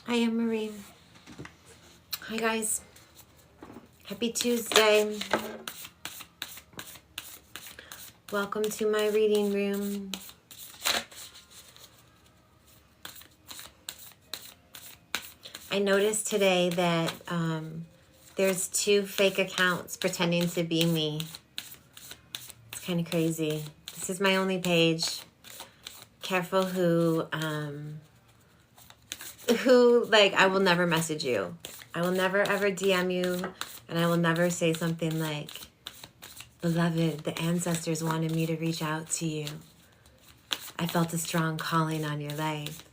I am Marie. Hi guys. Happy Tuesday. Welcome to my reading room. I noticed today that there's 2 fake accounts pretending to be me. It's kind of crazy. This is my only page. Careful who like, I will never message you. I will never ever DM you, and I will never say something like, beloved, the ancestors wanted me to reach out to you. I felt a strong calling on your life.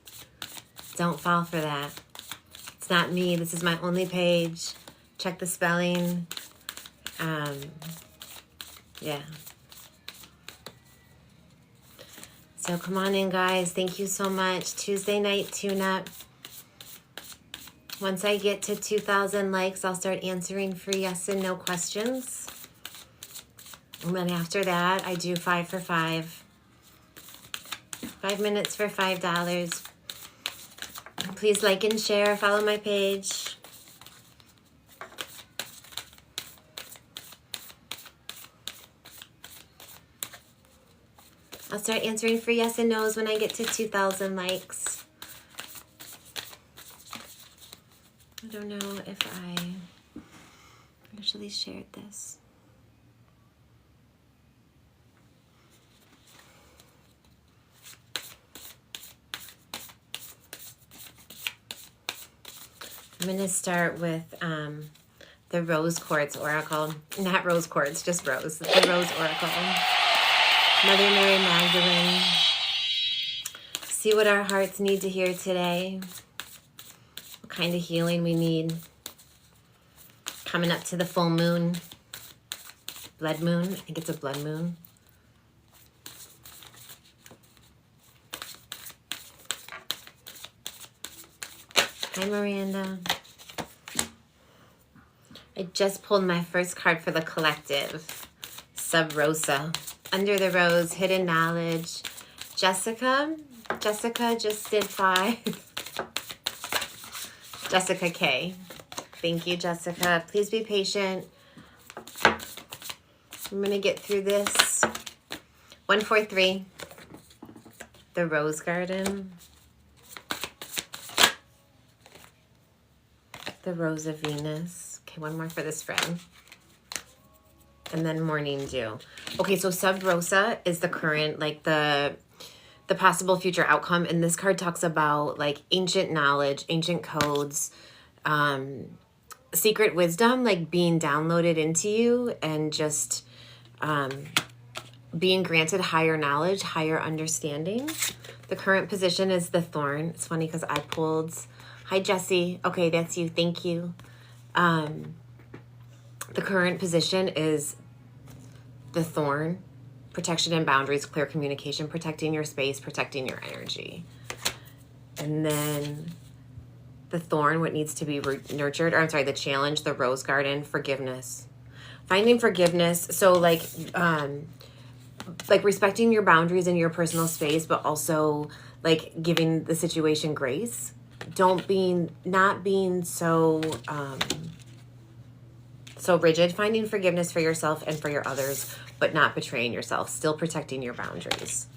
Don't fall for that. It's not me. This is my only page. Check the spelling. Yeah. So come on in, guys. Thank you so much. Tuesday night tune-up. Once I get to 2,000 likes, I'll start answering free yes and no questions. And then after that, I do 5 for 5. 5 minutes for $5. Please like and share. Follow my page. I'll start answering free yes and no's when I get to 2,000 likes. I don't know if I actually shared this. I'm going to start with the Rose Quartz Oracle. Not Rose Quartz, just Rose. The Rose Oracle. Mother Mary Magdalene. See what our hearts need to hear today. What kind of healing we need. Coming up to the full moon. Blood moon. I think it's a blood moon. Hi, Miranda. I just pulled my first card for the collective. Sub Rosa. Under the Rose, Hidden Knowledge. Jessica just did 5. Jessica K. Thank you, Jessica. Please be patient. I'm going to get through this. 143. The Rose Garden. The Rose of Venus. Okay, one more for this friend. And then Morning Dew. Okay, so Sub Rosa is the current, like the possible future outcome. And this card talks about like ancient knowledge, ancient codes, secret wisdom, like being downloaded into you and just being granted higher knowledge, higher understanding. The current position is the Thorn. It's funny because I pulled... Hi, Jessie. Okay, that's you. Thank you. The current position is the Thorn. Protection and boundaries, clear communication, protecting your space, protecting your energy. And then the Thorn, what needs to be nurtured, or I'm sorry, the challenge, the Rose Garden, forgiveness. Finding forgiveness. So like respecting your boundaries in your personal space, but also like giving the situation grace. Not being so rigid, finding forgiveness for yourself and for your others, but not betraying yourself, still protecting your boundaries.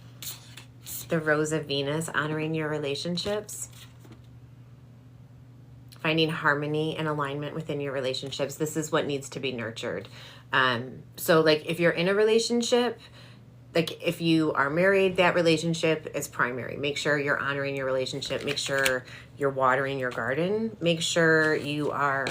The Rose of Venus, honoring your relationships, finding harmony and alignment within your relationships. This is what needs to be nurtured. So like if you're in a relationship, like if you are married, that relationship is primary. Make sure you're honoring your relationship. Make sure you're watering your garden. Make sure you are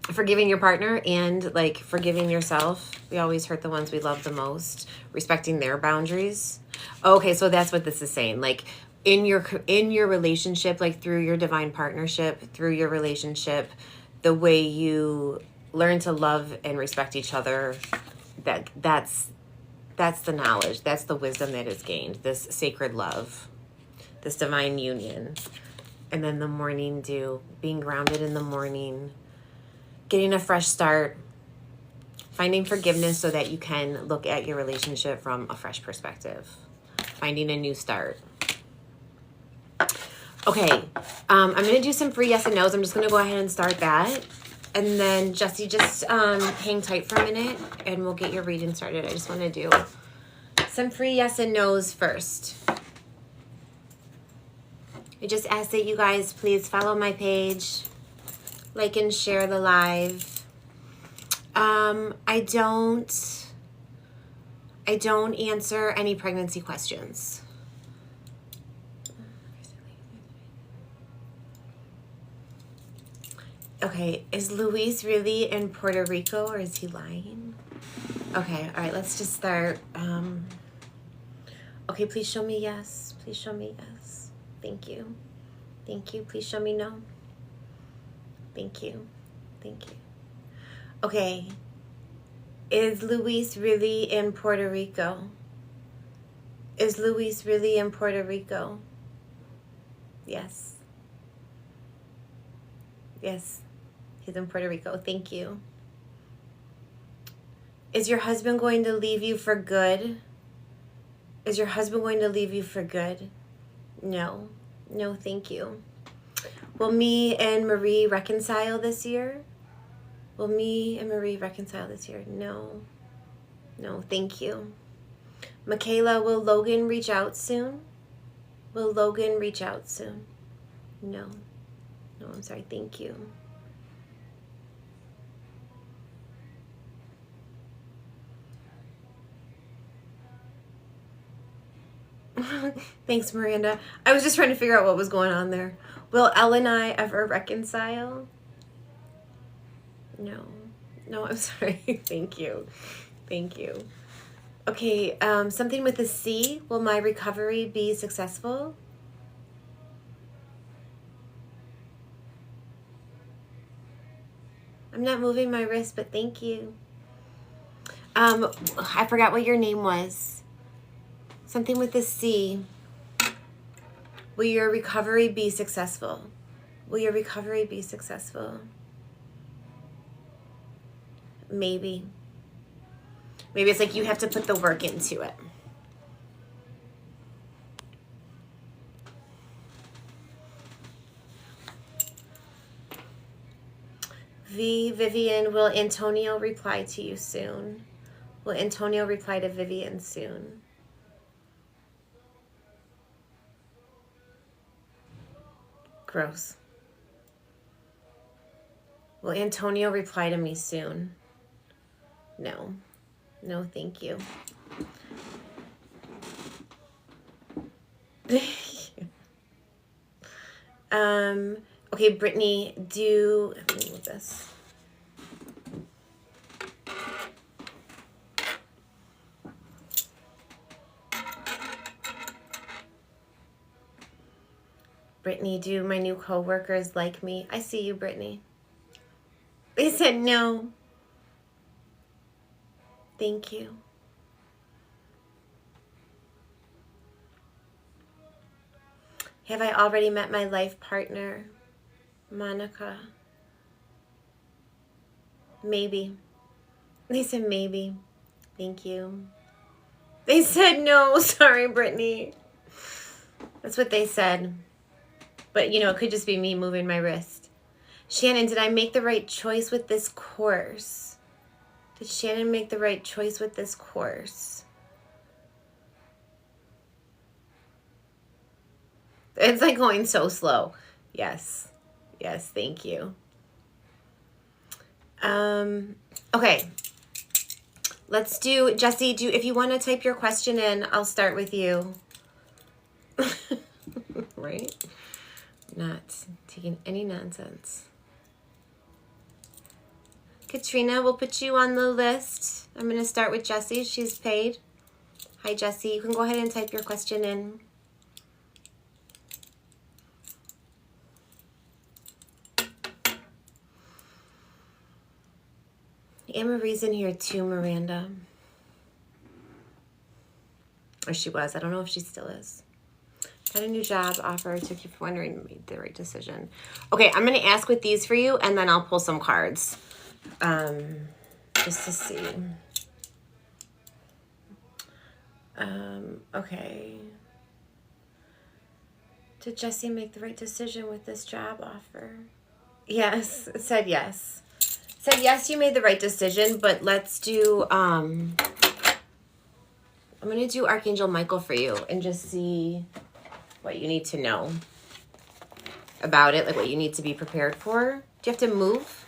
forgiving your partner and like forgiving yourself. We always hurt the ones we love the most. Respecting their boundaries. Okay, so that's what this is saying. Like in your relationship, like through your divine partnership, through your relationship, the way you learn to love and respect each other, that's the knowledge. That's the wisdom that is gained. This sacred love, this divine union. And then the Morning Dew, being grounded in the morning, getting a fresh start, finding forgiveness so that you can look at your relationship from a fresh perspective, finding a new start. Okay, I'm going to do some free yes and no's. I'm just going to go ahead and start that. And then, Jesse, just hang tight for a minute, and we'll get your reading started. I just want to do some free yes and no's first. I just ask that you guys please follow my page, like and share the live. I don't answer any pregnancy questions. Okay, is Luis really in Puerto Rico or is he lying? Okay, all right, let's just start. Okay, please show me yes. Please show me yes. Thank you. Thank you. Please show me no. Thank you. Thank you. Okay, is Luis really in Puerto Rico? Is Luis really in Puerto Rico? Yes. Yes, he's in Puerto Rico. Thank you. Is your husband going to leave you for good? Is your husband going to leave you for good? No. No, thank you. Will me and Marie reconcile this year? Will me and Marie reconcile this year? No. No, thank you. Michaela, will Logan reach out soon? Will Logan reach out soon? No. No, I'm sorry. Thank you. Thanks, Miranda. I was just trying to figure out what was going on there. Will Elle and I ever reconcile? No. No, I'm sorry. Thank you. Thank you. Okay, something with a C. Will my recovery be successful? I'm not moving my wrist, but thank you. I forgot what your name was. Something with a C. Will your recovery be successful? Will your recovery be successful? Maybe. Maybe it's like you have to put the work into it. Vivian, will Antonio reply to you soon? Will Antonio reply to Vivian soon? Gross. Will Antonio reply to me soon? No. No, thank you. Okay, Brittany, let me move this. Brittany, do my new coworkers like me? I see you, Brittany. They said no. Thank you. Have I already met my life partner? Monica. Maybe. They said maybe. Thank you. They said no. Sorry, Brittany. That's what they said. But, you know, it could just be me moving my wrist. Shannon, did I make the right choice with this course? Did Shannon make the right choice with this course? It's like going so slow. Yes. Yes, thank you. Okay. Let's do, Jesse, if you want to type your question in, I'll start with you. Right? Not taking any nonsense. Katrina, we'll put you on the list. I'm going to start with Jessie. She's paid. Hi, Jessie. You can go ahead and type your question in. Anne-Marie's in here too, Miranda. Or she was. I don't know if she still is. Got a new job offer. Took you for wondering, made the right decision. Okay, I'm going to ask with these for you, and then I'll pull some cards. Just to see. Okay. Did Jesse make the right decision with this job offer? Yes, it said yes. It said yes, you made the right decision, but let's do, I'm going to do Archangel Michael for you and just see what you need to know about it, like what you need to be prepared for. Do you have to move?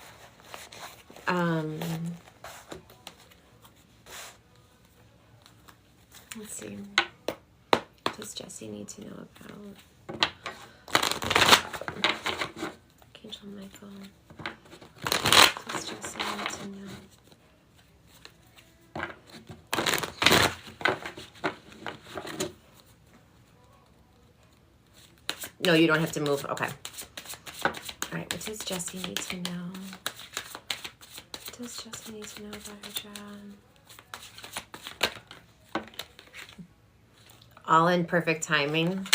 Let's see. What does Jesse need to know about Archangel Michael? What does Jesse need to know? No, you don't have to move. Okay. All right. What does Jesse need to know? What does Jesse need to know about her job? All in perfect timing.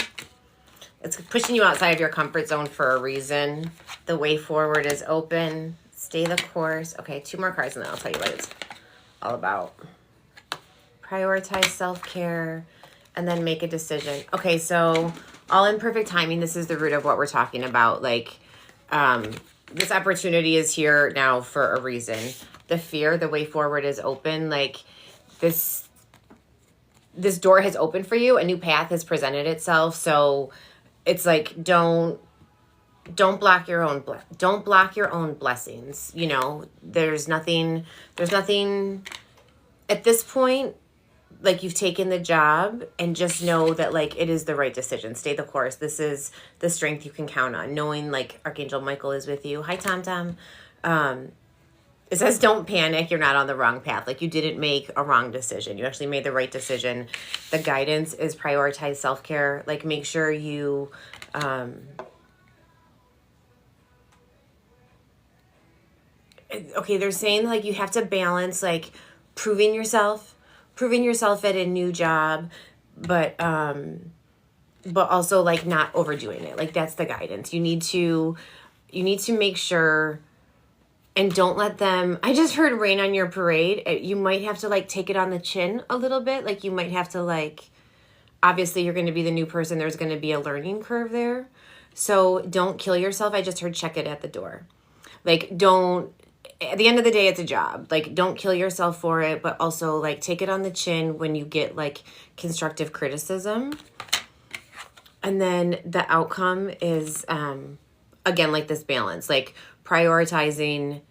It's pushing you outside of your comfort zone for a reason. The way forward is open. Stay the course. Okay, 2 more cards and then I'll tell you what it's all about. Prioritize self-care and then make a decision. Okay, so all in perfect timing. This is the root of what we're talking about. Like, this opportunity is here now for a reason. The fear, the way forward is open. Like, this door has opened for you. A new path has presented itself. So it's like, don't block your own, don't block your own blessings. You know, there's nothing at this point. Like, you've taken the job and just know that, like, it is the right decision. Stay the course. This is the strength you can count on, knowing, like, Archangel Michael is with you. Hi, Tom Tom. It says, don't panic. You're not on the wrong path. Like, you didn't make a wrong decision. You actually made the right decision. The guidance is prioritize self-care. Like, make sure you, okay, they're saying, like, you have to balance, like, proving yourself at a new job, but also, like, not overdoing it. Like, that's the guidance. You need to make sure, and don't let them, I just heard rain on your parade. You might have to, like, take it on the chin a little bit. Like, you might have to, like, obviously you're going to be the new person. There's going to be a learning curve there. So don't kill yourself. I just heard check it at the door. Like, at the end of the day, it's a job. Like, don't kill yourself for it, but also, like, take it on the chin when you get, like, constructive criticism. And then the outcome is, again, like, this balance, like, prioritizing,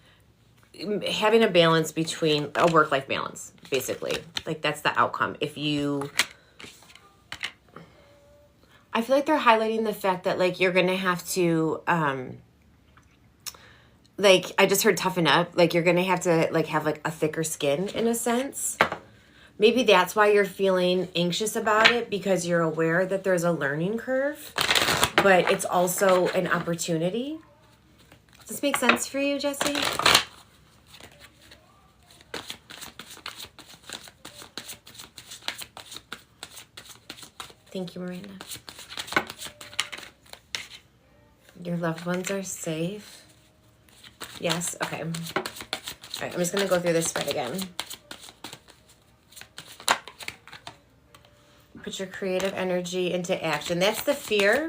having a balance between a work-life balance, basically. Like, that's the outcome. I feel like they're highlighting the fact that, like, you're going to have to, like, I just heard toughen up. Like, you're going to have to, like, have, like, a thicker skin in a sense. Maybe that's why you're feeling anxious about it, because you're aware that there's a learning curve, but it's also an opportunity. Does this make sense for you, Jesse? Thank you, Miranda. Your loved ones are safe. Yes, okay. All right, I'm just going to go through this spread again. Put your creative energy into action. That's the fear.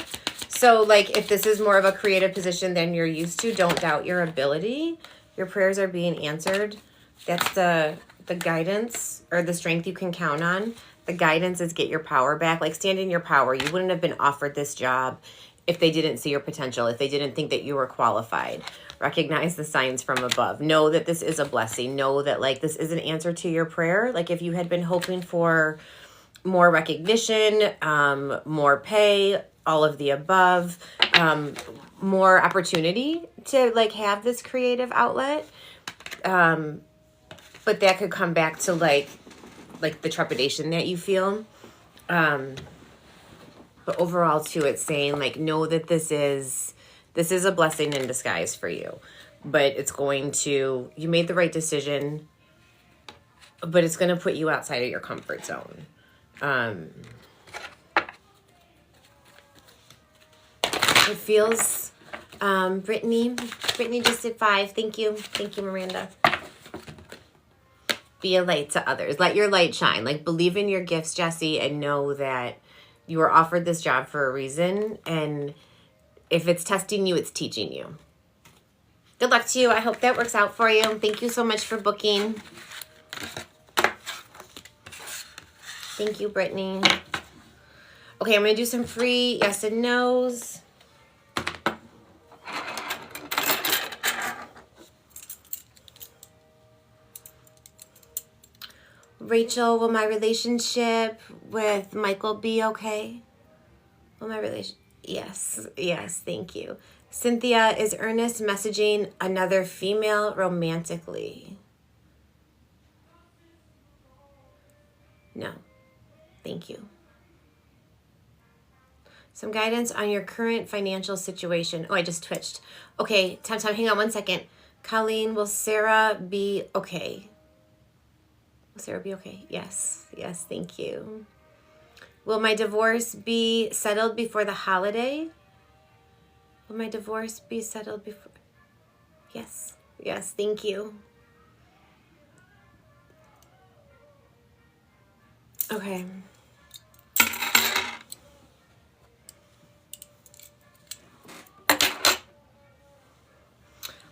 So, like, if this is more of a creative position than you're used to, don't doubt your ability. Your prayers are being answered. That's the guidance, or the strength you can count on. The guidance is get your power back. Like, stand in your power. You wouldn't have been offered this job if they didn't see your potential, if they didn't think that you were qualified. Recognize the signs from above. Know that this is a blessing. Know that, like, this is an answer to your prayer. Like, if you had been hoping for more recognition, more pay, all of the above, more opportunity to, like, have this creative outlet. But that could come back to, like the trepidation that you feel. But overall, too, it's saying, like, know that this is a blessing in disguise for you. But it's going to, you made the right decision, but it's going to put you outside of your comfort zone. It feels, Brittany just did 5. Thank you, Miranda. Be a light to others. Let your light shine. Like, believe in your gifts, Jesse, and know that You were offered this job for a reason, and if it's testing you, it's teaching you. Good luck to you. I hope that works out for you. Thank you so much for booking. Thank you, Brittany. Okay, I'm going to do some free yes and no's. Rachel, will my relationship with Michael be okay? Will my relation? Yes, thank you. Cynthia, is Ernest messaging another female romantically? No, thank you. Some guidance on your current financial situation. Oh, I just twitched. Okay, Tom, hang on one second. Colleen, will Sarah be okay? Will Sarah be okay? Yes, thank you. Will my divorce be settled before the holiday? Will my divorce be settled before? Yes, thank you. Okay.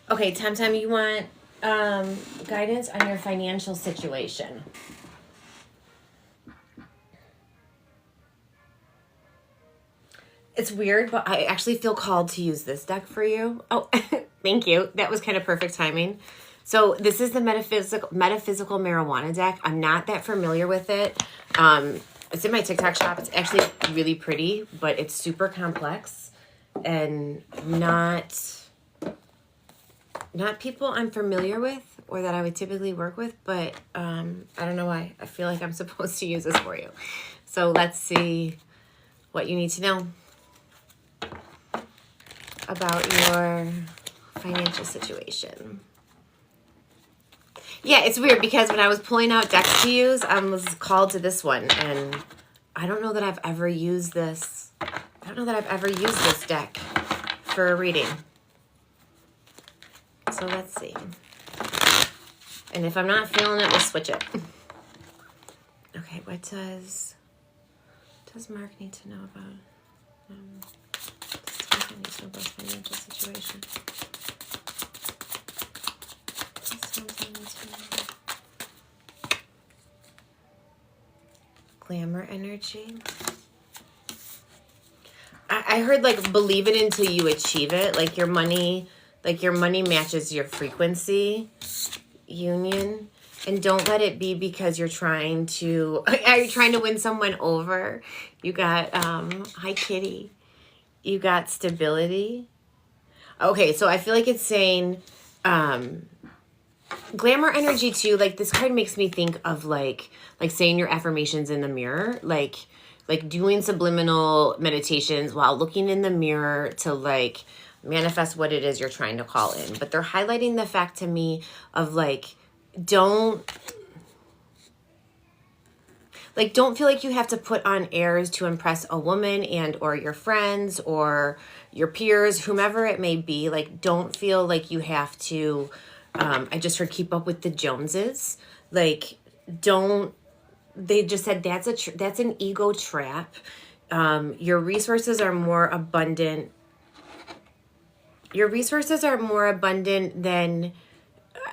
Okay, Tom, you want guidance on your financial situation. It's weird, but I actually feel called to use this deck for you. Oh, thank you. That was kind of perfect timing. So this is the metaphysical marijuana deck. I'm not that familiar with it. It's in my TikTok shop. It's actually really pretty, but it's super complex and not people I'm familiar with or that I would typically work with, but I don't know why. I feel like I'm supposed to use this for you. So let's see what you need to know about your financial situation. Yeah, it's weird because when I was pulling out decks to use, I was called to this one, and I don't know that I've ever used this. I don't know that I've ever used this deck for a reading. So let's see. And if I'm not feeling it, we'll switch it. Okay, what does Mark need to know about? Does need to know about financial situation? Glamour energy. I heard like believe it until you achieve it. Like your money matches your frequency. Union. And don't let it be because you're trying to win someone over. You got hi Kitty. You got stability. Okay, so I feel like it's saying glamour energy too. Like this card makes me think of like saying your affirmations in the mirror, like doing subliminal meditations while looking in the mirror to like manifest what it is you're trying to call in. But they're highlighting the fact to me of like don't feel like you have to put on airs to impress a woman and or your friends or your peers, whomever it may be. Like don't feel like you have to I just heard keep up with the Joneses. Like don't, they just said that's an ego trap. Your resources are more abundant. Your resources are more abundant than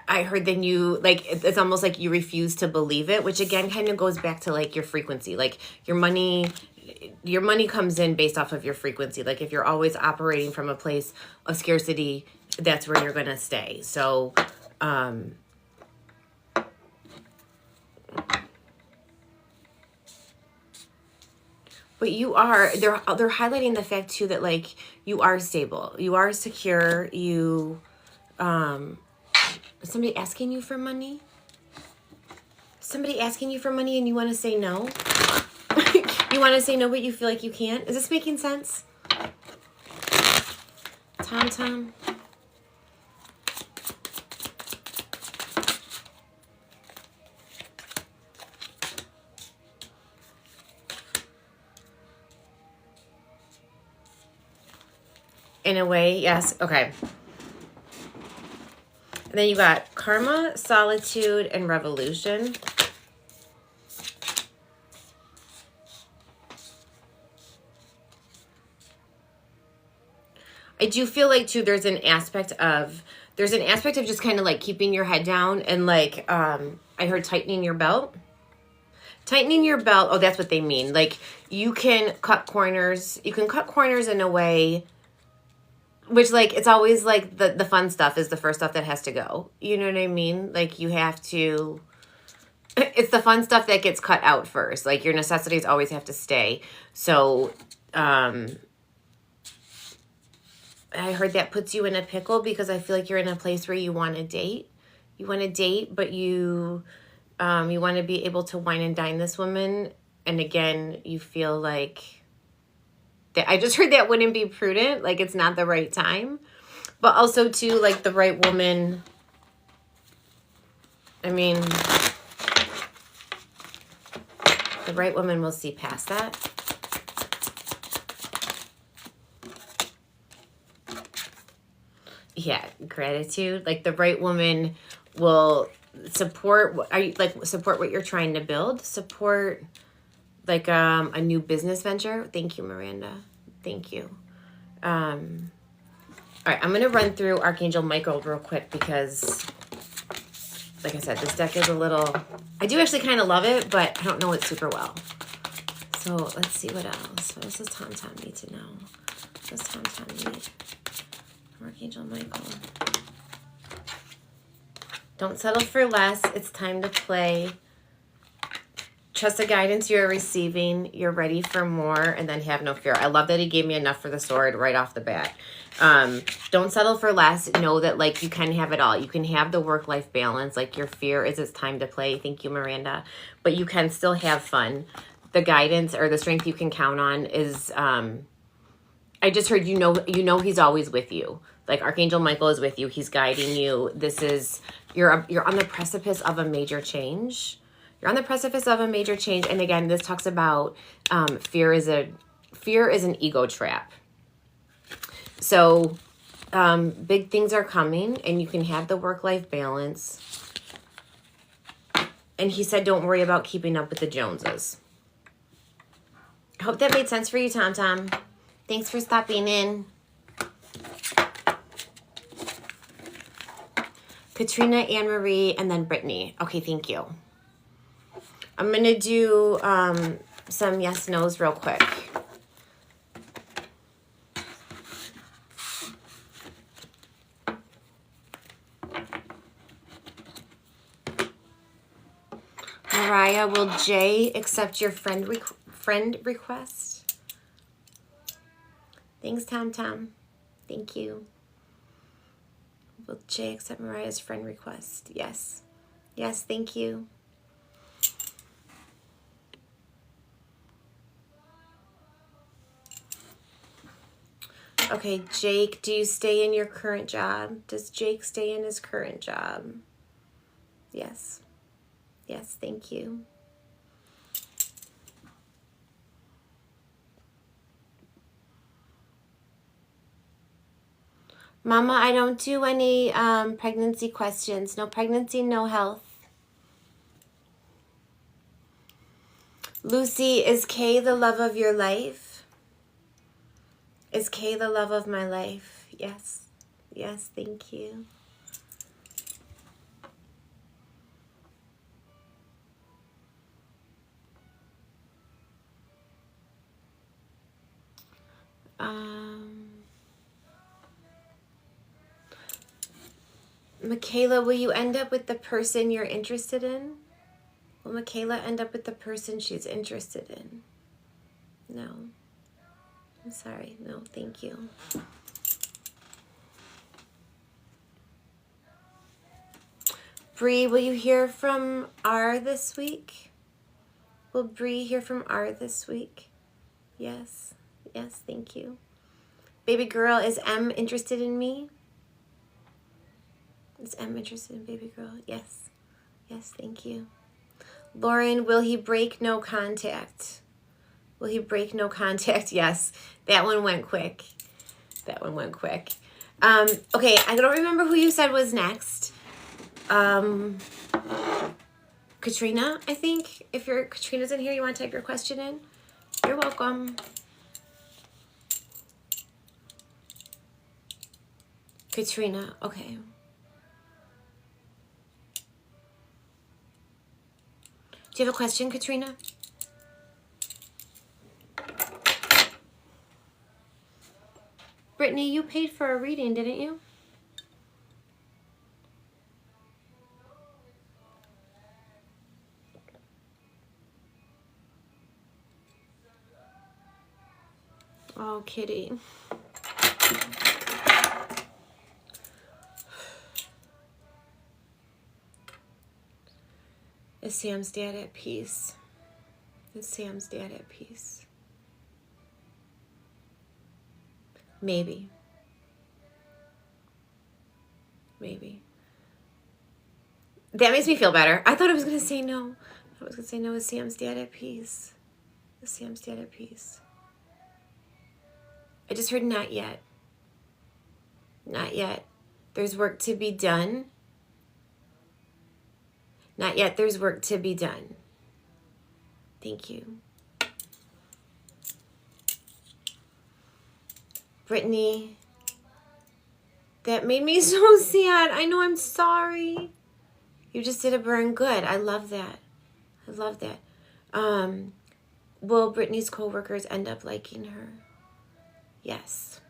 I heard than you, like, it's almost like you refuse to believe it, which again kind of goes back to like your frequency. Like your money comes in based off of your frequency. Like if you're always operating from a place of scarcity, that's where you're going to stay. So, but you are, they're highlighting the fact too that like you are stable, you are secure, you, is somebody asking you for money? Somebody asking you for money and you want to say no? You want to say no, but you feel like you can't? Is this making sense? Tom? In a way, yes. Okay. And then you got karma, solitude, and revolution. I do feel like too there's an aspect of just kind of like keeping your head down and like I heard tightening your belt. Tightening your belt, oh, that's what they mean. Like you can cut corners. You can cut corners in a way which like it's always like the fun stuff is the first stuff that has to go. You know what I mean? Like you have to it's the fun stuff that gets cut out first. Like your necessities always have to stay. So I heard that puts you in a pickle because I feel like you're in a place where you want to date. You want to date, but you want to be able to wine and dine this woman. And again, you feel like that. I just heard that wouldn't be prudent. Like it's not the right time. But also too, like the right woman. I mean, the right woman will see past that. Yeah, gratitude. Like the right woman will support support what you're trying to build, support like a new business venture. Thank you, Miranda. Thank you. All right, I'm gonna run through Archangel Michael real quick because like I said, this deck is a little, I do actually kind of love it, but I don't know it super well. So let's see what else. What else does Tom Tom need to know? What does Tom Tom need? Archangel Michael. Don't settle for less. It's time to play. Trust the guidance you're receiving. You're ready for more, and then have no fear. I love that he gave me enough for the sword right off the bat. Don't settle for less. Know that like you can have it all. You can have the work-life balance. Like your fear is it's time to play. Thank you, Miranda. But you can still have fun. The guidance or the strength you can count on is I just heard you know he's always with you. Like Archangel Michael is with you. He's guiding you. This is you're on the precipice of a major change. You're on the precipice of a major change. And again, this talks about fear is an ego trap. So big things are coming and you can have the work-life balance. And he said, don't worry about keeping up with the Joneses. I hope that made sense for you, Tom Tom. Thanks for stopping in. Katrina, Anne-Marie, and then Brittany. Okay, thank you. I'm going to do some yes-nos real quick. Mariah, will Jay accept your friend request? Thanks, Tom Tom. Thank you. Will Jay accept Mariah's friend request? Yes. Yes, thank you. Okay, Jake, do you stay in your current job? Does Jake stay in his current job? Yes. Yes, thank you. Mama, I don't do any pregnancy questions. No pregnancy, no health. Lucy, is Kay the love of your life? Is Kay the love of my life? Yes. Yes, thank you. Michaela, will you end up with the person you're interested in? Will Michaela end up with the person she's interested in? No. I'm sorry. No, thank you. Bree, will you hear from R this week? Will Bree hear from R this week? Yes. Yes, thank you. Baby girl, is M interested in me? Is M interested in baby girl? Yes. Yes, thank you. Lauren, will he break no contact? Will he break no contact? Yes. That one went quick. That one went quick. Okay, I don't remember who you said was next. Katrina, I think. If Katrina's in here, you want to type your question in? You're welcome. Katrina, okay. Do you have a question, Katrina? Brittany, you paid for a reading, didn't you? Oh, kitty. Is Sam's dad at peace? Is Sam's dad at peace? Maybe. Maybe. That makes me feel better. I thought I was going to say no. I was going to say no. Is Sam's dad at peace? Is Sam's dad at peace? I just heard not yet. Not yet. There's work to be done. Not yet. There's work to be done. Thank you. Brittany, that made me so sad. I know, I'm sorry. You just did a burn good. I love that. I love that. Will Brittany's coworkers end up liking her? Yes.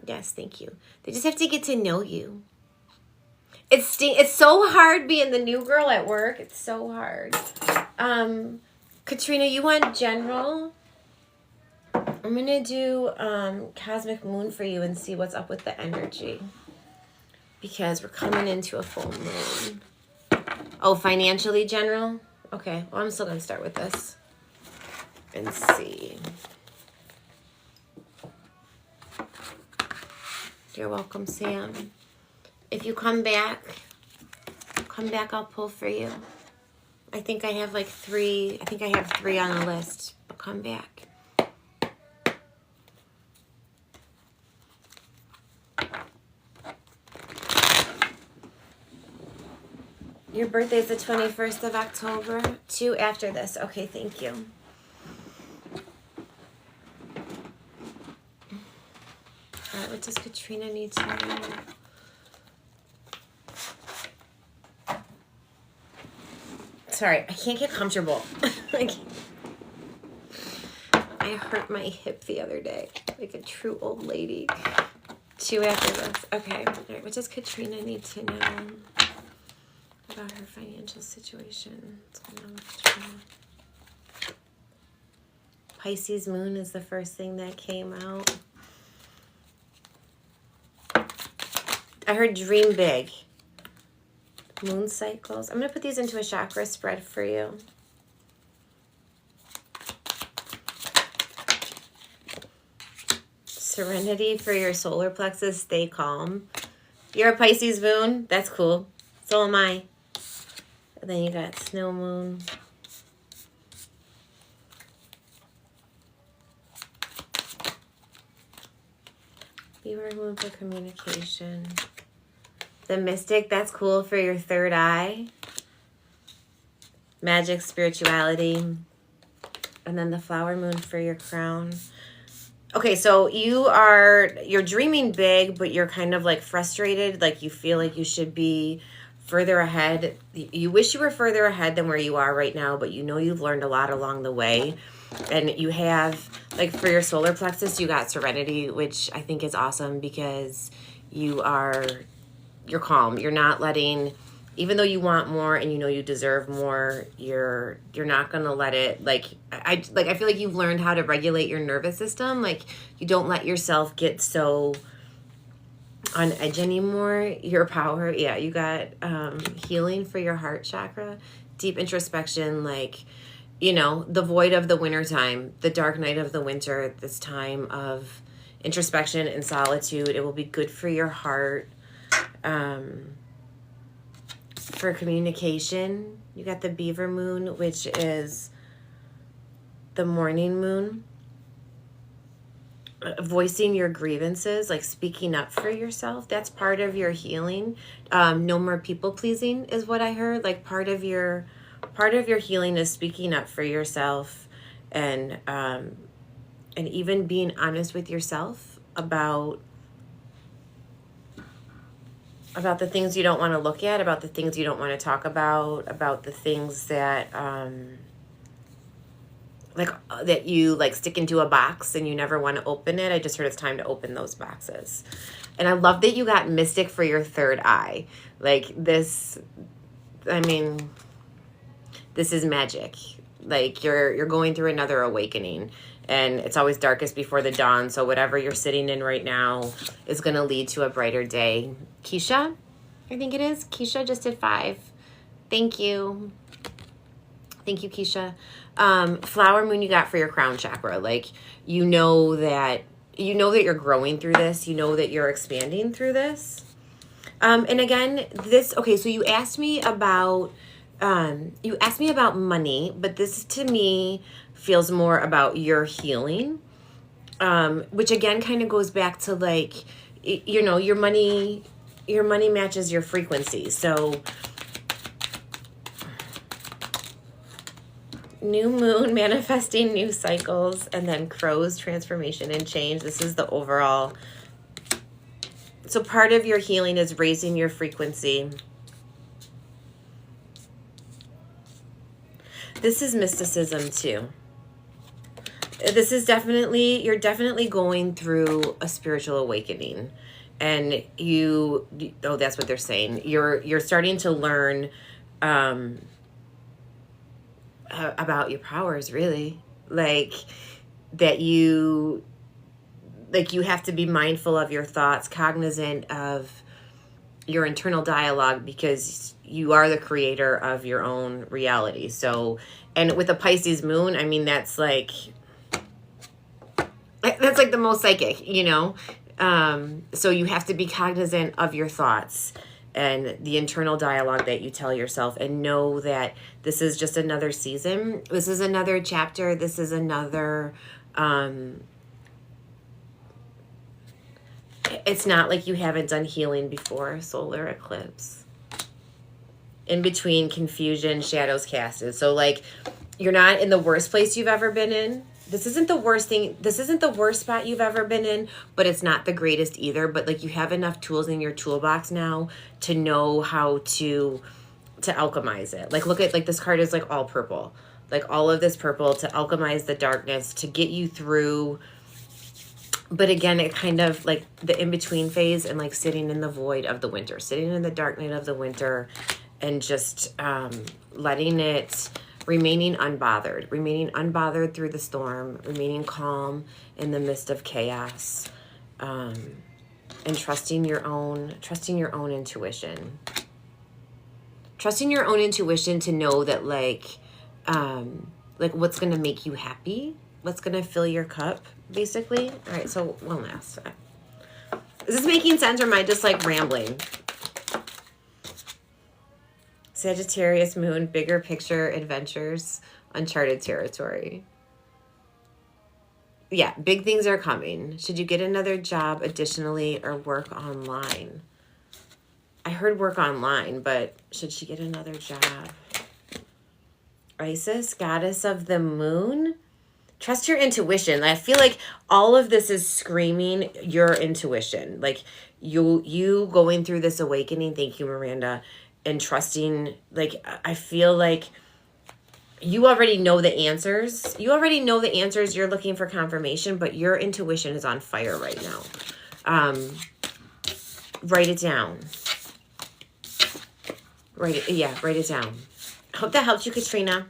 Yes, thank you. They just have to get to know you. It's so hard being the new girl at work. It's so hard. Katrina, you want general? I'm going to do Cosmic Moon for you and see what's up with the energy. Because we're coming into a full moon. Oh, financially general? Okay, well, I'm still going to start with this. And see. You're welcome, Sam. If you come back, I'll pull for you. I think I have like 3. I think I have 3 on the list, but come back. Your birthday's the 21st of October. 2 after this. Okay, thank you. All right, what does Katrina need to know? Sorry, I can't get comfortable. I hurt my hip the other day, like a true old lady. 2 after this. Okay, all right, what does Katrina need to know about her financial situation? What's going on with Katrina? Pisces moon is the first thing that came out. I heard dream big. Moon cycles. I'm going to put these into a chakra spread for you. Serenity for your solar plexus. Stay calm. You're a Pisces moon. That's cool. So am I. And then you got snow moon. Beaver moon for communication. The mystic, that's cool for your third eye. Magic, spirituality. And then the flower moon for your crown. Okay, so you're dreaming big, but you're kind of like frustrated. Like you feel like you should be further ahead. You wish you were further ahead than where you are right now, but you know you've learned a lot along the way. And you have, like for your solar plexus, you got serenity, which I think is awesome because you're calm. You're not letting, even though you want more and you know you deserve more, you're not gonna let it, I feel like you've learned how to regulate your nervous system. Like you don't let yourself get so on edge anymore. Your power, yeah, you got healing for your heart chakra, deep introspection, like, you know, the void of the wintertime, the dark night of the winter, this time of introspection and solitude. It will be good for your heart. For communication, you got the beaver moon, which is the morning moon. Voicing your grievances, like speaking up for yourself, that's part of your healing. No more people pleasing is what I heard. Like part of your healing is speaking up for yourself, and even being honest with yourself about about the things you don't want to look at, about the things you don't want to talk about the things that that you like stick into a box and you never want to open it. I just heard it's time to open those boxes. And I love that you got mystic for your third eye. Like this, I mean, this is magic. Like you're going through another awakening, and it's always darkest before the dawn. So whatever you're sitting in right now is going to lead to a brighter day. Keisha, I think it is. Keisha just did 5. Thank you. Thank you, Keisha. Flower moon you got for your crown chakra. Like, you know that you're growing through this. You know that you're expanding through this. And again, okay, so you asked me about money, but this to me feels more about your healing. Which again kind of goes back to like, you know, your money matches your frequency. So new moon manifesting new cycles, and then crows transformation and change. This is the overall. So part of your healing is raising your frequency. This is mysticism too. This is you're definitely going through a spiritual awakening, and that's what they're saying. You're starting to learn about your powers, really. Like that you have to be mindful of your thoughts, cognizant of your internal dialogue, because you are the creator of your own reality. So, and with a Pisces moon, I mean, that's like the most psychic, you know? So you have to be cognizant of your thoughts and the internal dialogue that you tell yourself, and know that this is just another season. This is another chapter. This is another, it's not like you haven't done healing before. Solar eclipse. In between confusion, shadows casted. So like, you're not in the worst place you've ever been in. This isn't the worst thing. This isn't the worst spot you've ever been in, but it's not the greatest either. But like, you have enough tools in your toolbox now to know how to alchemize it. Like, look at, like, this card is like all purple, like all of this purple to alchemize the darkness, to get you through. But again, it kind of like the in-between phase, and like sitting in the void of the winter, sitting in the dark night of the winter, and just letting it, remaining unbothered through the storm, remaining calm in the midst of chaos, and trusting your own intuition. Trusting your own intuition to know that like what's going to make you happy, what's going to fill your cup, basically. All right, so one last. Is this making sense, or am I just like rambling? Sagittarius moon, bigger picture, adventures, uncharted territory. Yeah, big things are coming. Should you get another job additionally, or work online? I heard work online, but should she get another job? Isis, goddess of the moon. Trust your intuition. I feel like all of this is screaming your intuition. Like you going through this awakening. Thank you, Miranda. And trusting, like, I feel like you already know the answers. You're looking for confirmation, but your intuition is on fire right now. Write it down. Write it down. Hope that helps you, Katrina.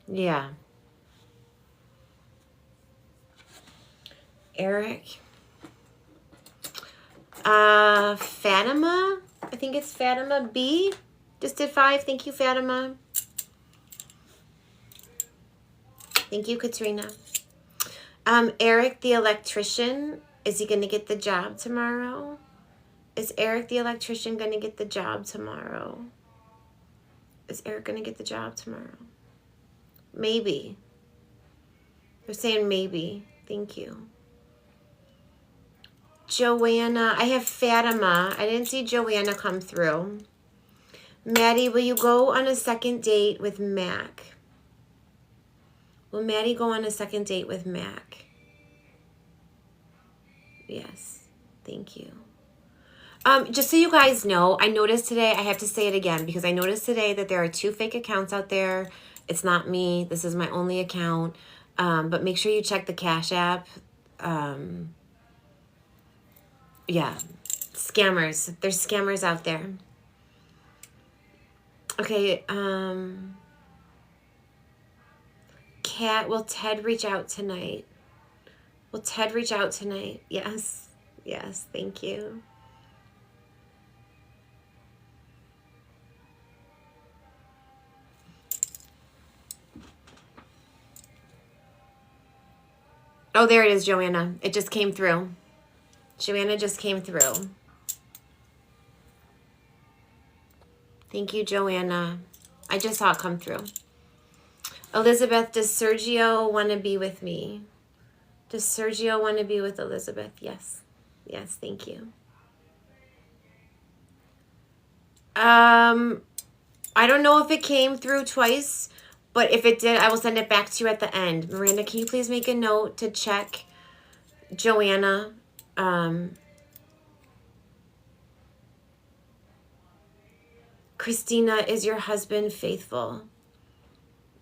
Yeah. Eric. Fatima. I think it's Fatima B. Just did 5. Thank you, Fatima. Thank you, Katrina. Eric the electrician. Is he going to get the job tomorrow? Is Eric the electrician going to get the job tomorrow? Is Eric going to get the job tomorrow? Maybe. They're saying maybe. Thank you. Joanna. I have Fatima. I didn't see Joanna come through. Maddie, will you go on a second date with Mac? Will Maddie go on a second date with Mac? Yes. Thank you. Just so you guys know, I noticed today, I have to say it again, because I noticed today that there are 2 fake accounts out there. It's not me. This is my only account. But make sure you check the Cash App. Yeah. Scammers. There's scammers out there. Okay. Kat, will Ted reach out tonight? Will Ted reach out tonight? Yes. Yes. Thank you. Oh, there it is, Joanna. It just came through. Joanna just came through. Thank you, Joanna. I just saw it come through. Elizabeth, does Sergio want to be with me? Does Sergio want to be with Elizabeth? Yes. Yes, thank you. I don't know if it came through twice, but if it did, I will send it back to you at the end. Miranda, can you please make a note to check Joanna? Christina, is your husband faithful?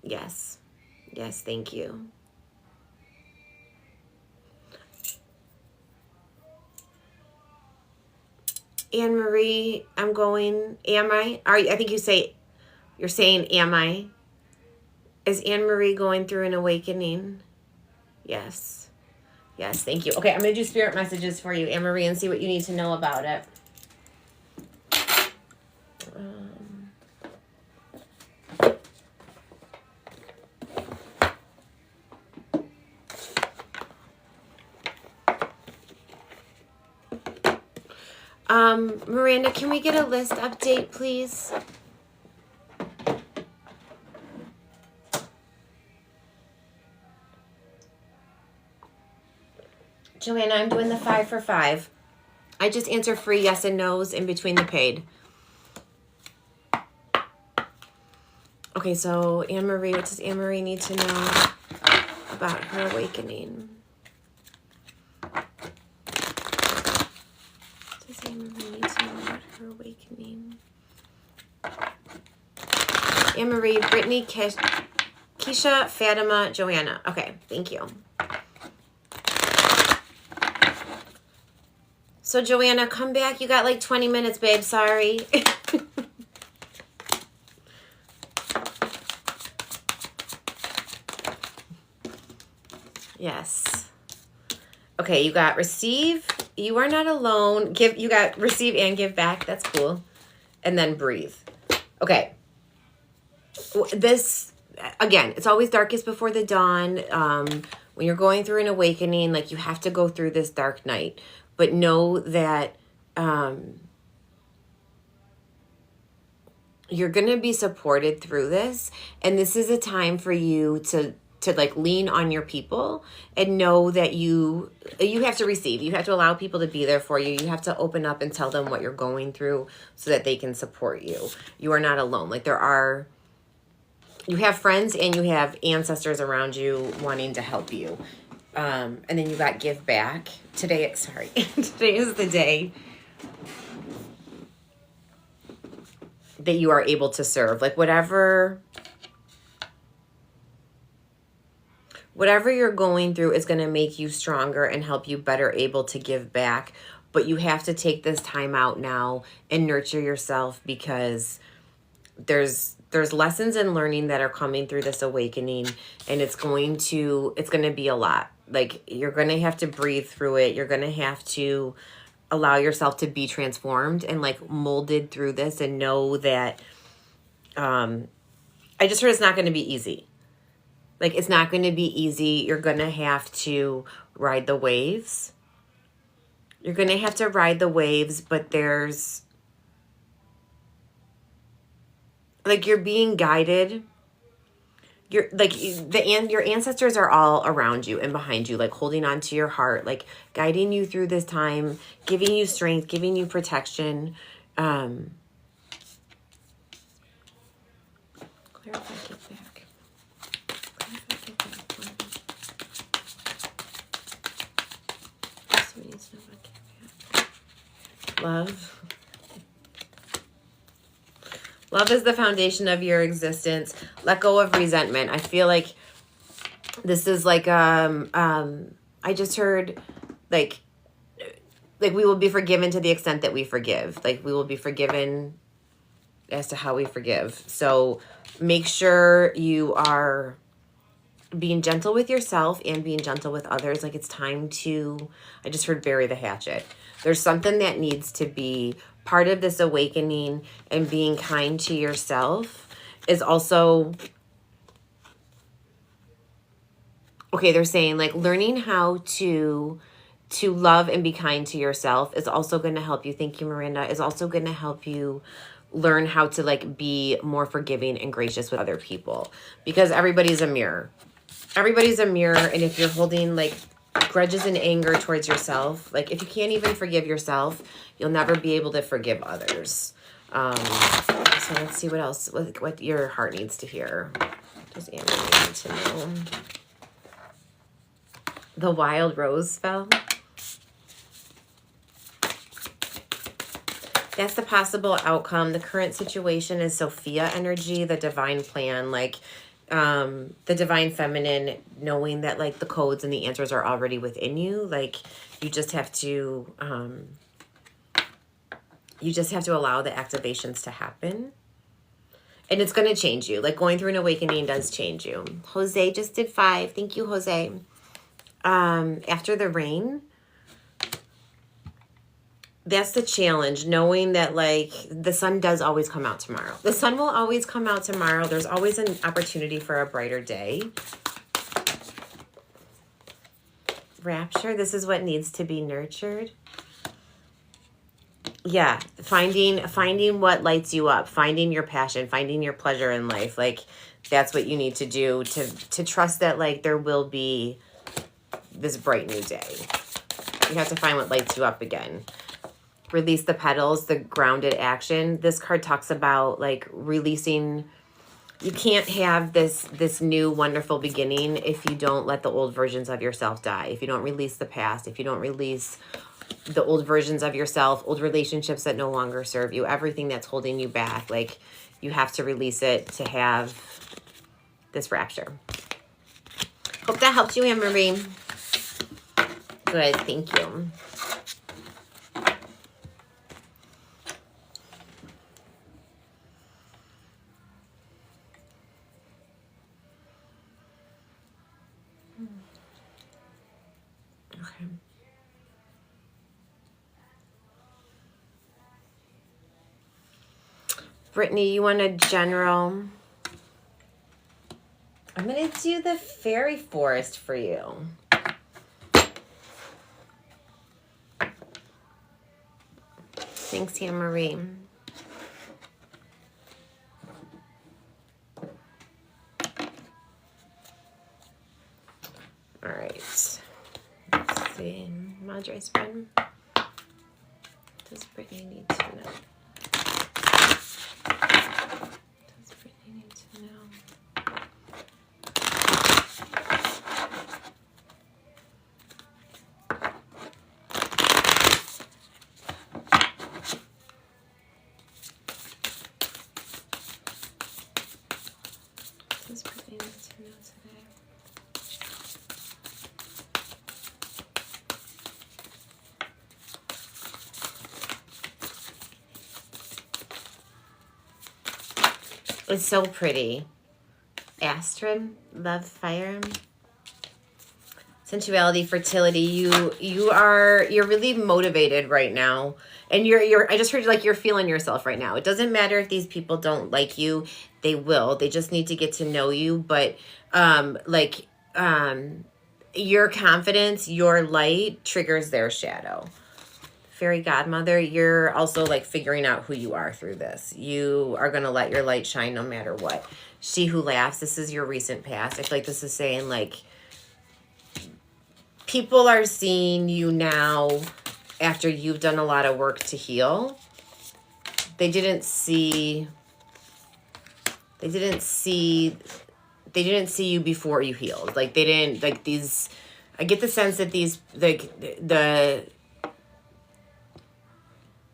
Yes. Yes, thank you. Anne Marie, I'm going, am I? I think you're saying, am I? Is Anne Marie going through an awakening? Yes. Yes, thank you. Okay, I'm going to do spirit messages for you, Anne Marie, and see what you need to know about it. Miranda, can we get a list update, please? Joanna, I'm doing the 5 for 5. I just answer free yes and no's in between the paid. Okay, so Anne Marie, what does Anne Marie need to know about her awakening? What does Anne Marie need to know about her awakening? Anne Marie, Brittany, Keisha, Fatima, Joanna. Okay, thank you. So Joanna, come back. You got like 20 minutes, babe. Sorry. Yes. Okay, you got receive. You are not alone. Give. You got receive and give back. That's cool. And then breathe. Okay. This, again, it's always darkest before the dawn. When you're going through an awakening, like you have to go through this dark night. But know that you're going to be supported through this. And this is a time for you to like lean on your people and know that you have to receive. You have to allow people to be there for you. You have to open up and tell them what you're going through so that they can support you. You are not alone. Like you have friends and you have ancestors around you wanting to help you. And then you got give back. Today is the day that you are able to serve. Like whatever you're going through is going to make you stronger and help you better able to give back. But you have to take this time out now and nurture yourself, because there's lessons and learning that are coming through this awakening, and it's going to be a lot. Like you're going to have to breathe through it. You're going to have to allow yourself to be transformed and like molded through this, and know that I just heard it's not going to be easy. Like it's not going to be easy. You're going to have to ride the waves. You're going to have to ride the waves, but there's like you're being guided. You're like your ancestors are all around you and behind you, like holding on to your heart, like guiding you through this time, giving you strength, giving you protection. Clarify, give back. Clarify, give back. Love. Love is the foundation of your existence. Let go of resentment. I feel like this is like, I just heard like we will be forgiven to the extent that we forgive. Like we will be forgiven as to how we forgive. So make sure you are being gentle with yourself and being gentle with others. Like it's time to, I just heard bury the hatchet. There's something that needs to be part of this awakening, and being kind to yourself is also, okay, they're saying like learning how to love and be kind to yourself is also going to help you. Thank you, Miranda. Is also going to help you learn how to like be more forgiving and gracious with other people, because everybody's a mirror. Everybody's a mirror. And if you're holding like grudges and anger towards yourself, like if you can't even forgive yourself, you'll never be able to forgive others. So let's see what else, what your heart needs to hear. Does Amber need to know? The wild rose spell. That's the possible outcome. The current situation is Sophia energy, the divine plan, like the divine feminine, knowing that like the codes and the answers are already within you. Like you just have to allow the activations to happen. And it's going to change you. Like going through an awakening does change you. Jose just did 5. Thank you, Jose. After the rain, that's the challenge, knowing that like the sun does always come out tomorrow. The sun will always come out tomorrow. There's always an opportunity for a brighter day. Rapture, this is what needs to be nurtured. Yeah, finding what lights you up, finding your passion, finding your pleasure in life. Like that's what you need to do to trust that like there will be this bright new day. You have to find what lights you up again. Release the petals, the grounded action. This card talks about like releasing. You can't have this new wonderful beginning if you don't let the old versions of yourself die. If you don't release the past, if you don't release the old versions of yourself, old relationships that no longer serve you, everything that's holding you back, like you have to release it to have this rapture. Hope that helped you, Anne-Marie. Good, thank you. Okay. Brittany, you want a general? I'm going to do the fairy forest for you. Thanks, Anne-Marie. All right. Let's see. Madre spread. Does Brittany need to know? Does Brittany need to know? Does Brittany need to know today? It's so pretty. Astrid, love, fire, sensuality, fertility. You're really motivated right now, and I just heard like you're feeling yourself right now. It doesn't matter if these people don't like you; they will. They just need to get to know you. But your confidence, your light triggers their shadow. Fairy godmother, you're also like figuring out who you are through this. You are going to let your light shine no matter what. She who laughs, this is your recent past. I feel like this is saying like people are seeing you now after you've done a lot of work to heal. They didn't see you before you healed. Like they didn't like these. I get the sense that these like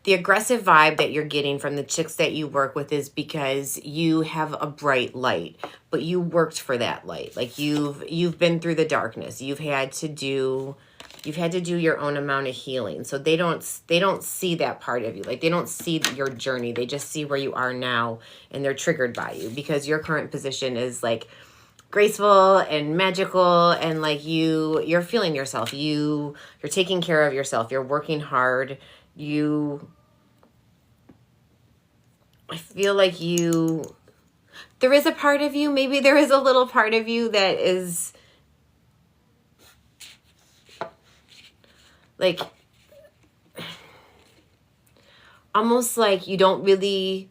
the aggressive vibe that you're getting from the chicks that you work with is because you have a bright light, but you worked for that light. Like you've been through the darkness. You've had to do your own amount of healing. So they don't see that part of you. Like they don't see your journey. They just see where you are now, and they're triggered by you because your current position is like graceful and magical, and like you're feeling yourself. You're taking care of yourself. You're working hard. I feel like there is a part of you, maybe there is a little part of you that is like almost like you don't really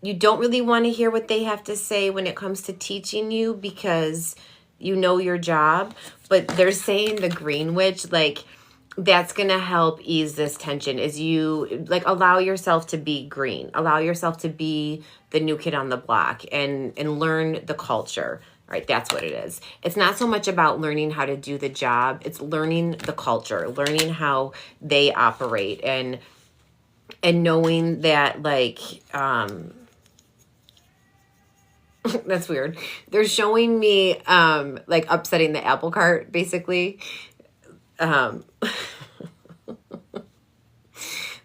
want to hear what they have to say when it comes to teaching you because you know your job. But they're saying the Green Witch, like that's going to help ease this tension is you like allow yourself to be green, allow yourself to be the new kid on the block and learn the culture. Right, that's what it is. It's not so much about learning how to do the job. It's learning the culture, learning how they operate and knowing that like, that's weird. They're showing me, like upsetting the apple cart basically.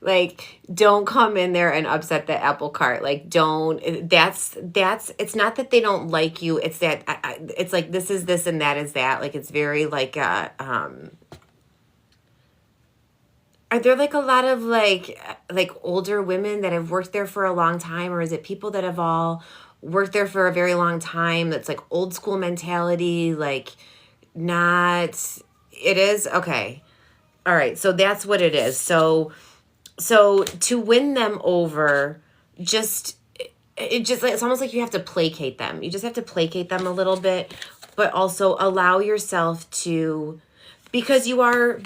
Like don't come in there and upset the apple cart. Like don't, that's, it's not that they don't like you. It's that, it's like, this is this and that is that. Like, it's very like, are there like a lot of like older women that have worked there for a long time? Or is it people that have all worked there for a very long time? That's like old school mentality, like not, it is. Okay. All right. So that's what it is. So to win them over, it just like, it's almost like you have to placate them. You just have to placate them a little bit, but also allow yourself to, because you are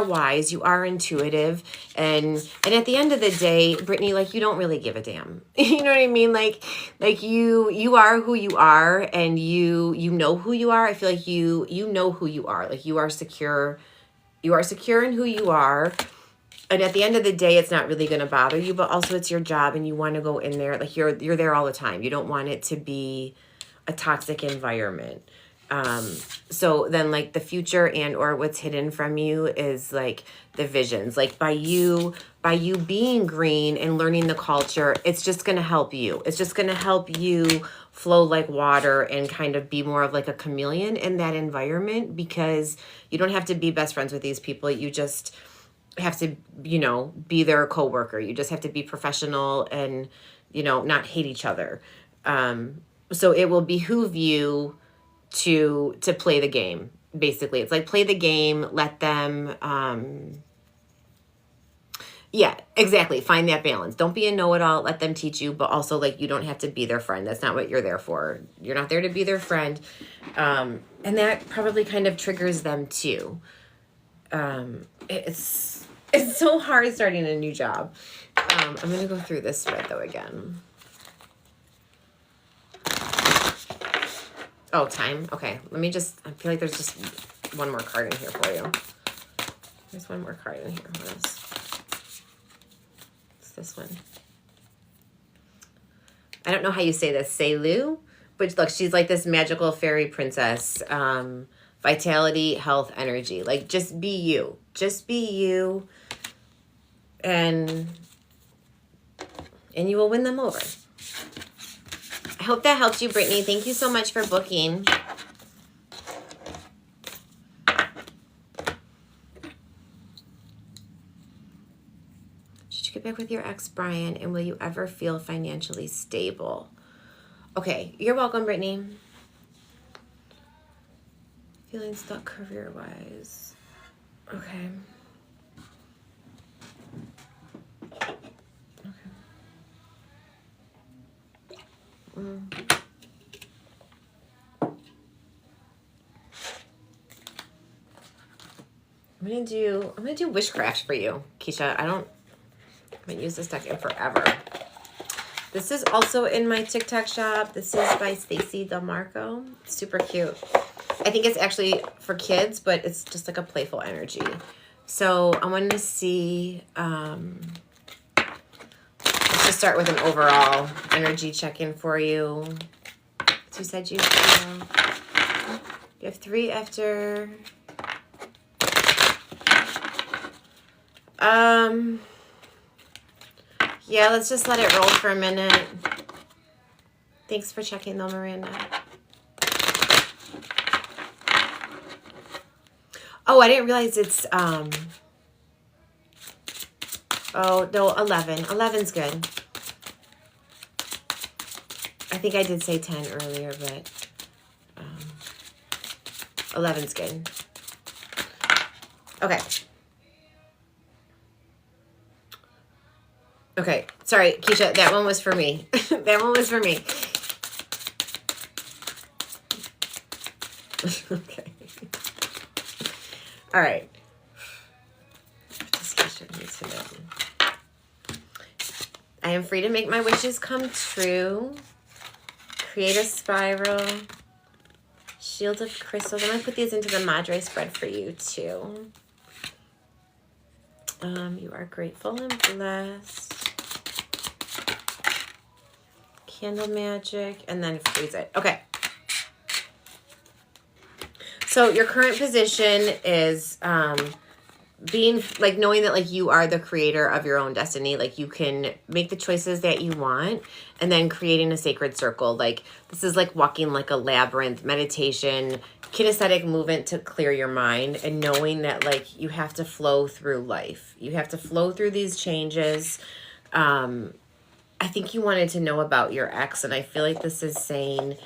wise, you are intuitive, and at the end of the day, Brittany, like you don't really give a damn. You know what I mean? Like you are who you are, and you know who you are. I feel like you know who you are. Like you are secure in who you are. And at the end of the day, it's not really going to bother you, but also it's your job and you want to go in there. Like you're there all the time. You don't want it to be a toxic environment. So then like the future and or what's hidden from you is like the visions. Like by you being green and learning the culture, it's just going to help you. It's just going to help you flow like water and kind of be more of like a chameleon in that environment, because you don't have to be best friends with these people. You just have to, be their coworker. You just have to be professional and, not hate each other. So it will behoove you to play the game. Basically, it's like play the game, let them, yeah, exactly. Find that balance. Don't be a know-it-all. Let them teach you, but also like you don't have to be their friend. That's not what you're there for. You're not there to be their friend. And that probably kind of triggers them too. It's so hard starting a new job. I'm going to go through this spread though again. Oh, time. Okay. I feel like there's just one more card in here for you. There's one more card in here. What else? It's this one. I don't know how you say this. Selu. But look, she's like this magical fairy princess. Vitality, health, energy. Like just be you. Just be you. And you will win them over. I hope that helped you, Brittany. Thank you so much for booking. Should you get back with your ex, Brian? And will you ever feel financially stable? Okay, you're welcome, Brittany. Feeling stuck career-wise. Okay. I'm gonna do witchcraft for you, Keisha. I haven't used this deck in forever. This is also in my TikTok shop. This is by Stacy DelMarco. It's super cute. I think it's actually for kids, but it's just like a playful energy. So I wanted to see, just start with an overall energy check-in for you. So you said you have 3 after. Yeah, let's just let it roll for a minute. Thanks for checking though, Miranda. Oh, I didn't realize it's, oh, no, 11. 11's good. I think I did say 10 earlier, but 11's good. Okay. Okay. Sorry, Keisha, that one was for me. That one was for me. Okay. All right. I am free to make my wishes come true. Create a spiral. Shield of crystals. I'm going to put these into the Madre spread for you too. You are grateful and blessed. Candle magic. And then freeze it. Okay. So your current position is being like knowing that like you are the creator of your own destiny. Like you can make the choices that you want, and then creating a sacred circle. Like this is like walking like a labyrinth, meditation, kinesthetic movement to clear your mind, and knowing that like you have to flow through life. You have to flow through these changes. I think you wanted to know about your ex, and I feel like this is saying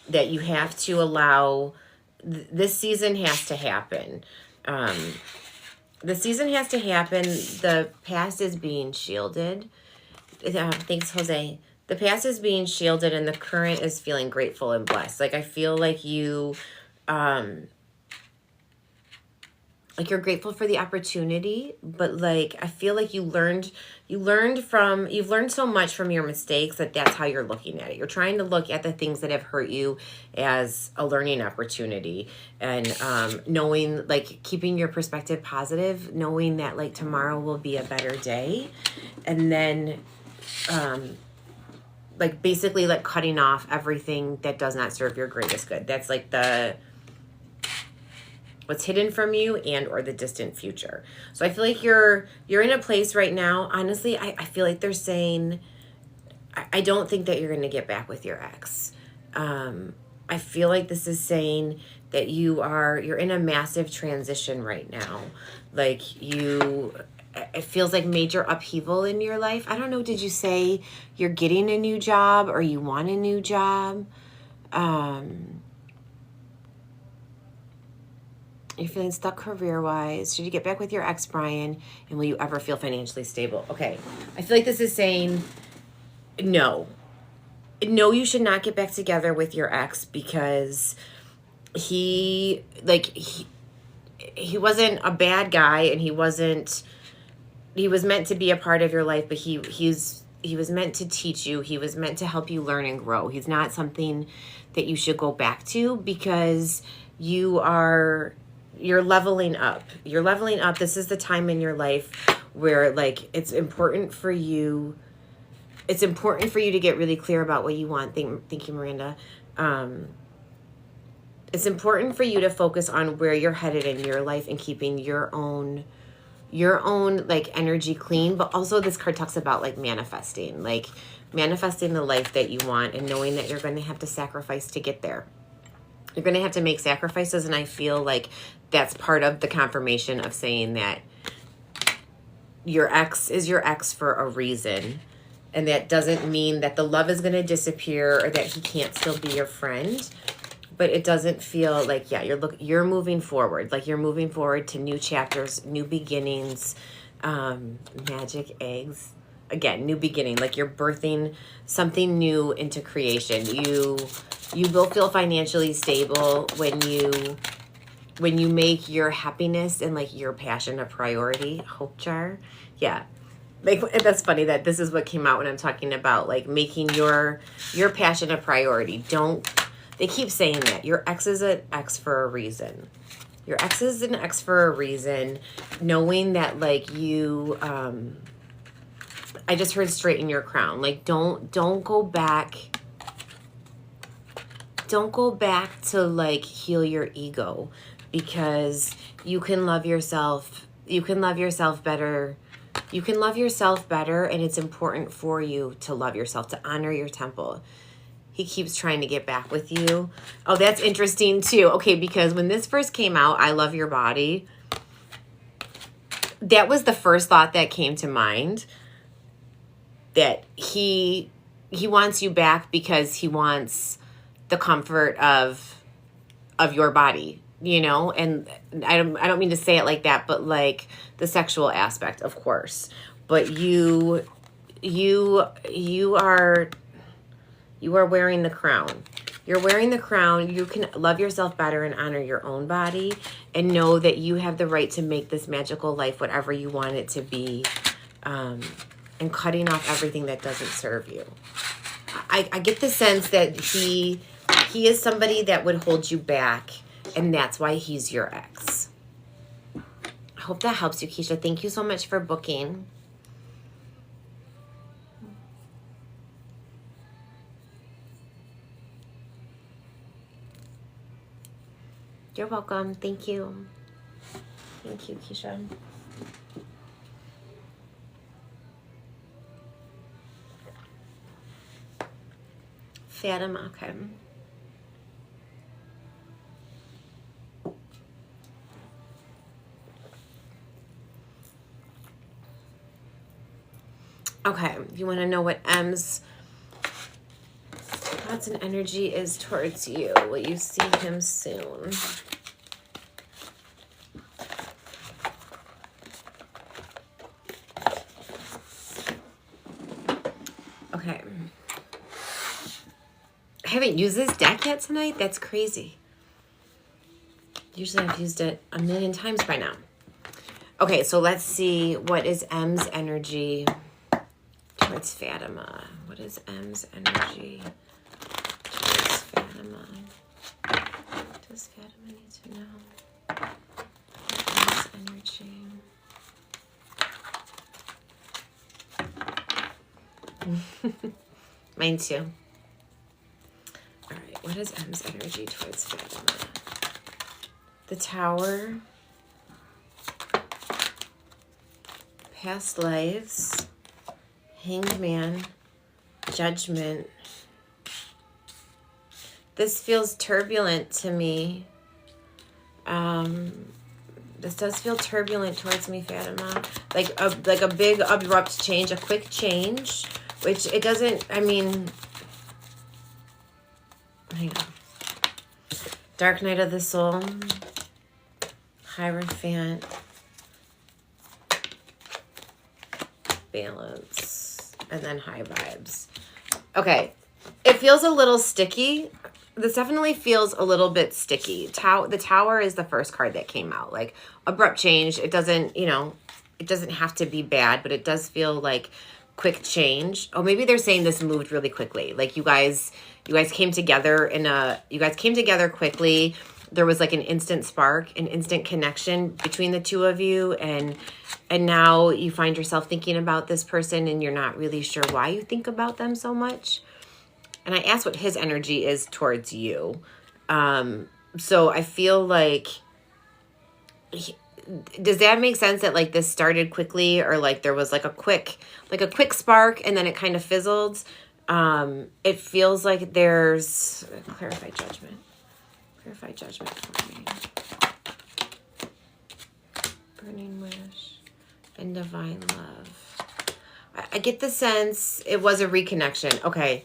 that you have to allow this season has to happen. The season has to happen. The past is being shielded. Thanks, Jose. The past is being shielded and the current is feeling grateful and blessed. Like I feel like you, like you're grateful for the opportunity, but like I feel like you've learned so much from your mistakes that that's how you're looking at it. You're trying to look at the things that have hurt you as a learning opportunity, and knowing, like, keeping your perspective positive, knowing that like tomorrow will be a better day, and then like basically like cutting off everything that does not serve your greatest good. That's like what's hidden from you and or the distant future. So I feel like you're in a place right now. Honestly, I feel like they're saying, I don't think that you're going to get back with your ex. I feel like this is saying that you're in a massive transition right now. Like it feels like major upheaval in your life. I don't know. Did you say you're getting a new job or you want a new job? You're feeling stuck career-wise. Should you get back with your ex, Brian? And will you ever feel financially stable? Okay. I feel like this is saying no. No, you should not get back together with your ex because he wasn't a bad guy, and he was meant to be a part of your life, but he was meant to teach you. He was meant to help you learn and grow. He's not something that you should go back to because you're leveling up. You're leveling up. This is the time in your life where like it's important for you to get really clear about what you want. Thank you, Miranda. It's important for you to focus on where you're headed in your life and keeping your own like energy clean. But also this card talks about like manifesting the life that you want, and knowing that you're going to have to sacrifice to get there. You're going to have to make sacrifices, and I feel like that's part of the confirmation of saying that your ex is your ex for a reason. And that doesn't mean that the love is going to disappear or that he can't still be your friend. But it doesn't feel like, yeah, you're moving forward. Like you're moving forward to new chapters, new beginnings, magic eggs. Again, new beginning. Like you're birthing something new into creation. You will feel financially stable when you make your happiness and like your passion a priority. Hope jar. Yeah. Like that's funny that this is what came out when I'm talking about like making your passion a priority. They keep saying that your ex is an ex for a reason. Your ex is an ex for a reason, knowing that like you I just heard straighten your crown. Like, don't go back. Don't go back to like heal your ego, because you can love yourself. You can love yourself better. You can love yourself better, and it's important for you to love yourself, to honor your temple. He keeps trying to get back with you. Oh, that's interesting too. Okay, because when this first came out, I love your body. That was the first thought that came to mind. That he wants you back because he wants the comfort of your body, you know? And I don't mean to say it like that, but like the sexual aspect, of course. But you are wearing the crown. You're wearing the crown. You can love yourself better and honor your own body, and know that you have the right to make this magical life whatever you want it to be, and cutting off everything that doesn't serve you. I get the sense that he is somebody that would hold you back, and that's why he's your ex. I hope that helps you, Keisha. Thank you so much for booking. You're welcome. Thank you. Thank you, Keisha. Fatima, okay. Okay, you want to know what M's thoughts and energy is towards you? Will you see him soon? Okay. I haven't used this deck yet tonight. That's crazy. Usually I've used it a million times by now. Okay, so let's see. What is M's energy towards Fatima? What is M's energy towards Fatima? Does Fatima need to know? M's energy. Mine too. All right, what is M's energy towards Fatima? The Tower. Past lives. Hanged Man. Judgment. This feels turbulent to me. This does feel turbulent towards me, Fatima. Like a big abrupt change, a quick change, which it doesn't, I mean, hang on. Dark Night of the Soul, Hierophant, Balance, and then High Vibes. Okay, it feels a little sticky. This definitely feels a little bit sticky. The Tower is the first card that came out. Like, abrupt change. It doesn't, it doesn't have to be bad, but it does feel like quick change. Oh, maybe they're saying this moved really quickly. Like, you guys came together quickly. There was like an instant spark, an instant connection between the two of you, and now you find yourself thinking about this person and you're not really sure why you think about them so much. And I asked what his energy is towards you. So I feel like, does that make sense that like this started quickly, or like there was like a quick spark and then it kind of fizzled? It feels like there's clarify judgment for me. Burning wish and divine love. I get the sense it was a reconnection. Okay.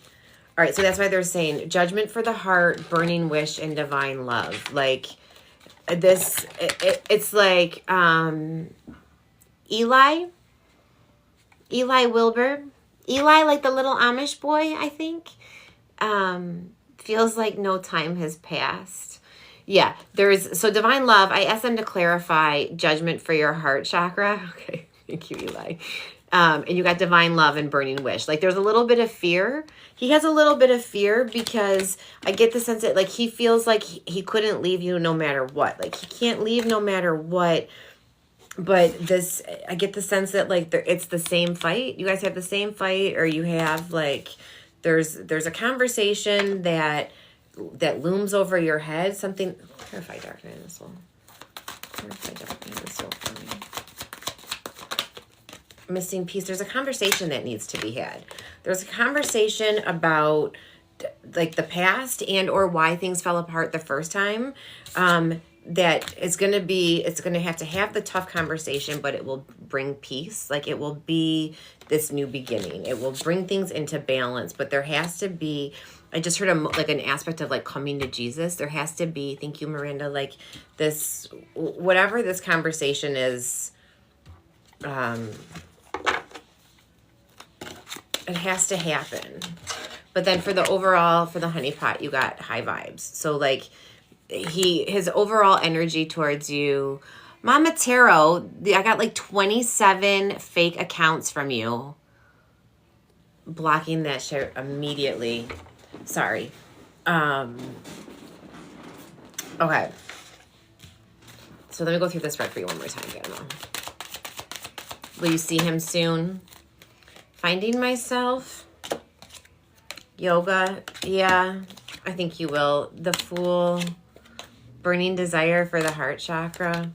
All right, so that's why they're saying judgment for the heart, burning wish, and divine love. Like this, it's like Eli Wilbur. Eli, like the little Amish boy, I think. Feels like no time has passed. Yeah, so divine love. I asked them to clarify judgment for your heart chakra. Okay, thank you, Eli. And you got divine love and burning wish. Like there's a little bit of fear. He has a little bit of fear because I get the sense that like he feels like he couldn't leave you no matter what. Like he can't leave no matter what. but this, I get the sense that like it's the same fight. You guys have the same fight, or you have like there's a conversation that looms over your head. Something. Clarify dark night of the soul. Clarify dark night of the soul for me. Missing piece. There's a conversation that needs to be had. There's a conversation about like the past and or why things fell apart the first time. That it's going to have the tough conversation, but it will bring peace. Like it will be this new beginning. It will bring things into balance, but there has to be, I just heard like an aspect of like coming to Jesus. There has to be, thank you, Miranda, like this, whatever this conversation is, it has to happen. But then for the honeypot, you got high vibes. So like his overall energy towards you, Mama Tarot, I got like 27 fake accounts from you. Blocking that share immediately. Sorry. Okay. So let me go through this spread for you one more time, Fatima. Will you see him soon? Finding myself. Yoga. Yeah, I think you will. The Fool. Burning desire for the heart chakra.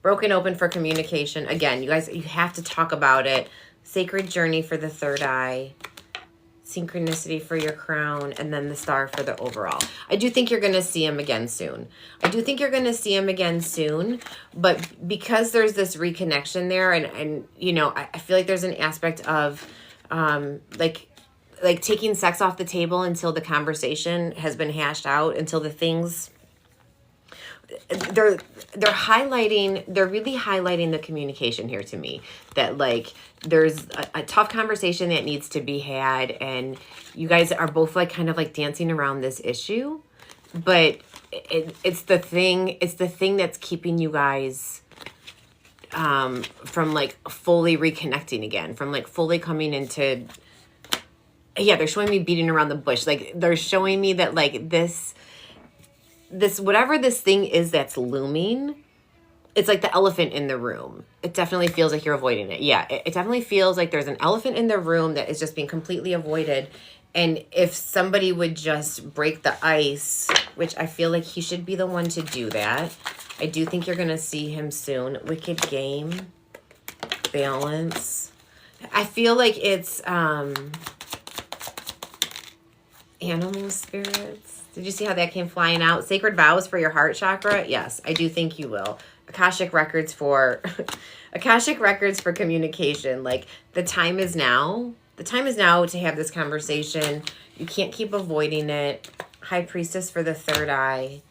Broken open for communication. Again, you guys, you have to talk about it. Sacred journey for the third eye. Synchronicity for your crown. And then the star for the overall. I do think you're going to see him again soon. But because there's this reconnection there, and you know, I feel like there's an aspect of like taking sex off the table until the conversation has been hashed out, until the things... They're really highlighting the communication here to me, that like there's a tough conversation that needs to be had, and you guys are both like kind of like dancing around this issue, but it's the thing that's keeping you guys from like fully reconnecting again, from like fully coming into... Yeah, they're showing me beating around the bush. Like they're showing me that like this whatever this thing is that's looming, it's like the elephant in the room. It definitely feels like you're avoiding it. Yeah, it definitely feels like there's an elephant in the room that is just being completely avoided. And if somebody would just break the ice, which I feel like he should be the one to do that. I do think you're going to see him soon. Wicked Game. Balance. I feel like it's animal spirits. Did you see how that came flying out? Sacred vows for your heart chakra. Yes, I do think you will. Akashic records for communication. Like the time is now. The time is now to have this conversation. You can't keep avoiding it. High Priestess for the third eye.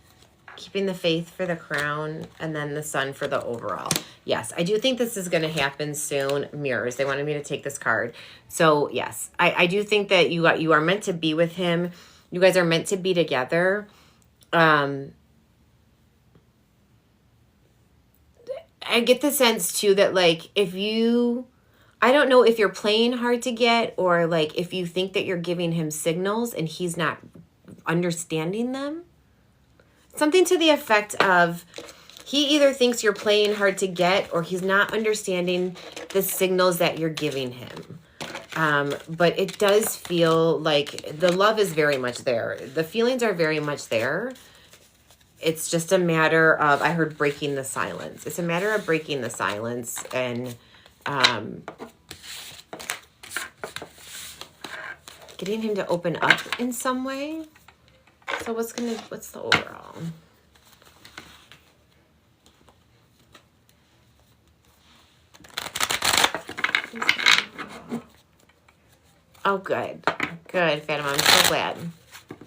Keeping the faith for the crown, and then the sun for the overall. Yes, I do think this is going to happen soon. Mirrors. They wanted me to take this card. So yes, I do think that you are meant to be with him. You guys are meant to be together. I get the sense too that like I don't know if you're playing hard to get, or like if you think that you're giving him signals and he's not understanding them. Something to the effect of he either thinks you're playing hard to get, or he's not understanding the signals that you're giving him. But it does feel like the love is very much there. The feelings are very much there. It's just a matter of, I heard breaking the silence. It's a matter of breaking the silence and getting him to open up in some way. So what's the overall? Oh, good. Good, Fatima. I'm so glad.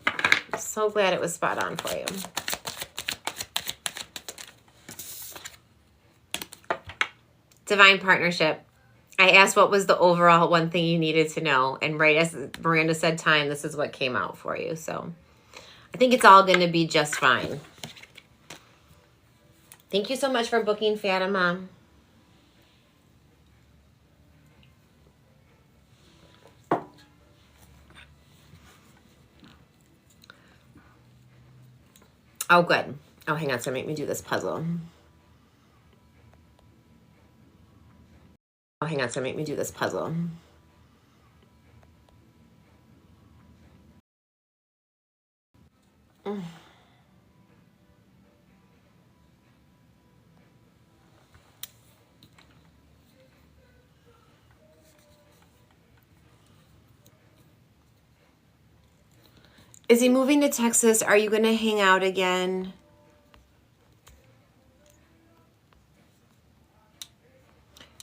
I'm so glad it was spot on for you. Divine partnership. I asked what was the overall one thing you needed to know. And right as Miranda said time, this is what came out for you. So I think it's all going to be just fine. Thank you so much for booking, Fatima. Oh, good. Oh, hang on. So make me do this puzzle. Oh, hang on, so make me do this puzzle. Is he moving to Texas? Are you going to hang out again?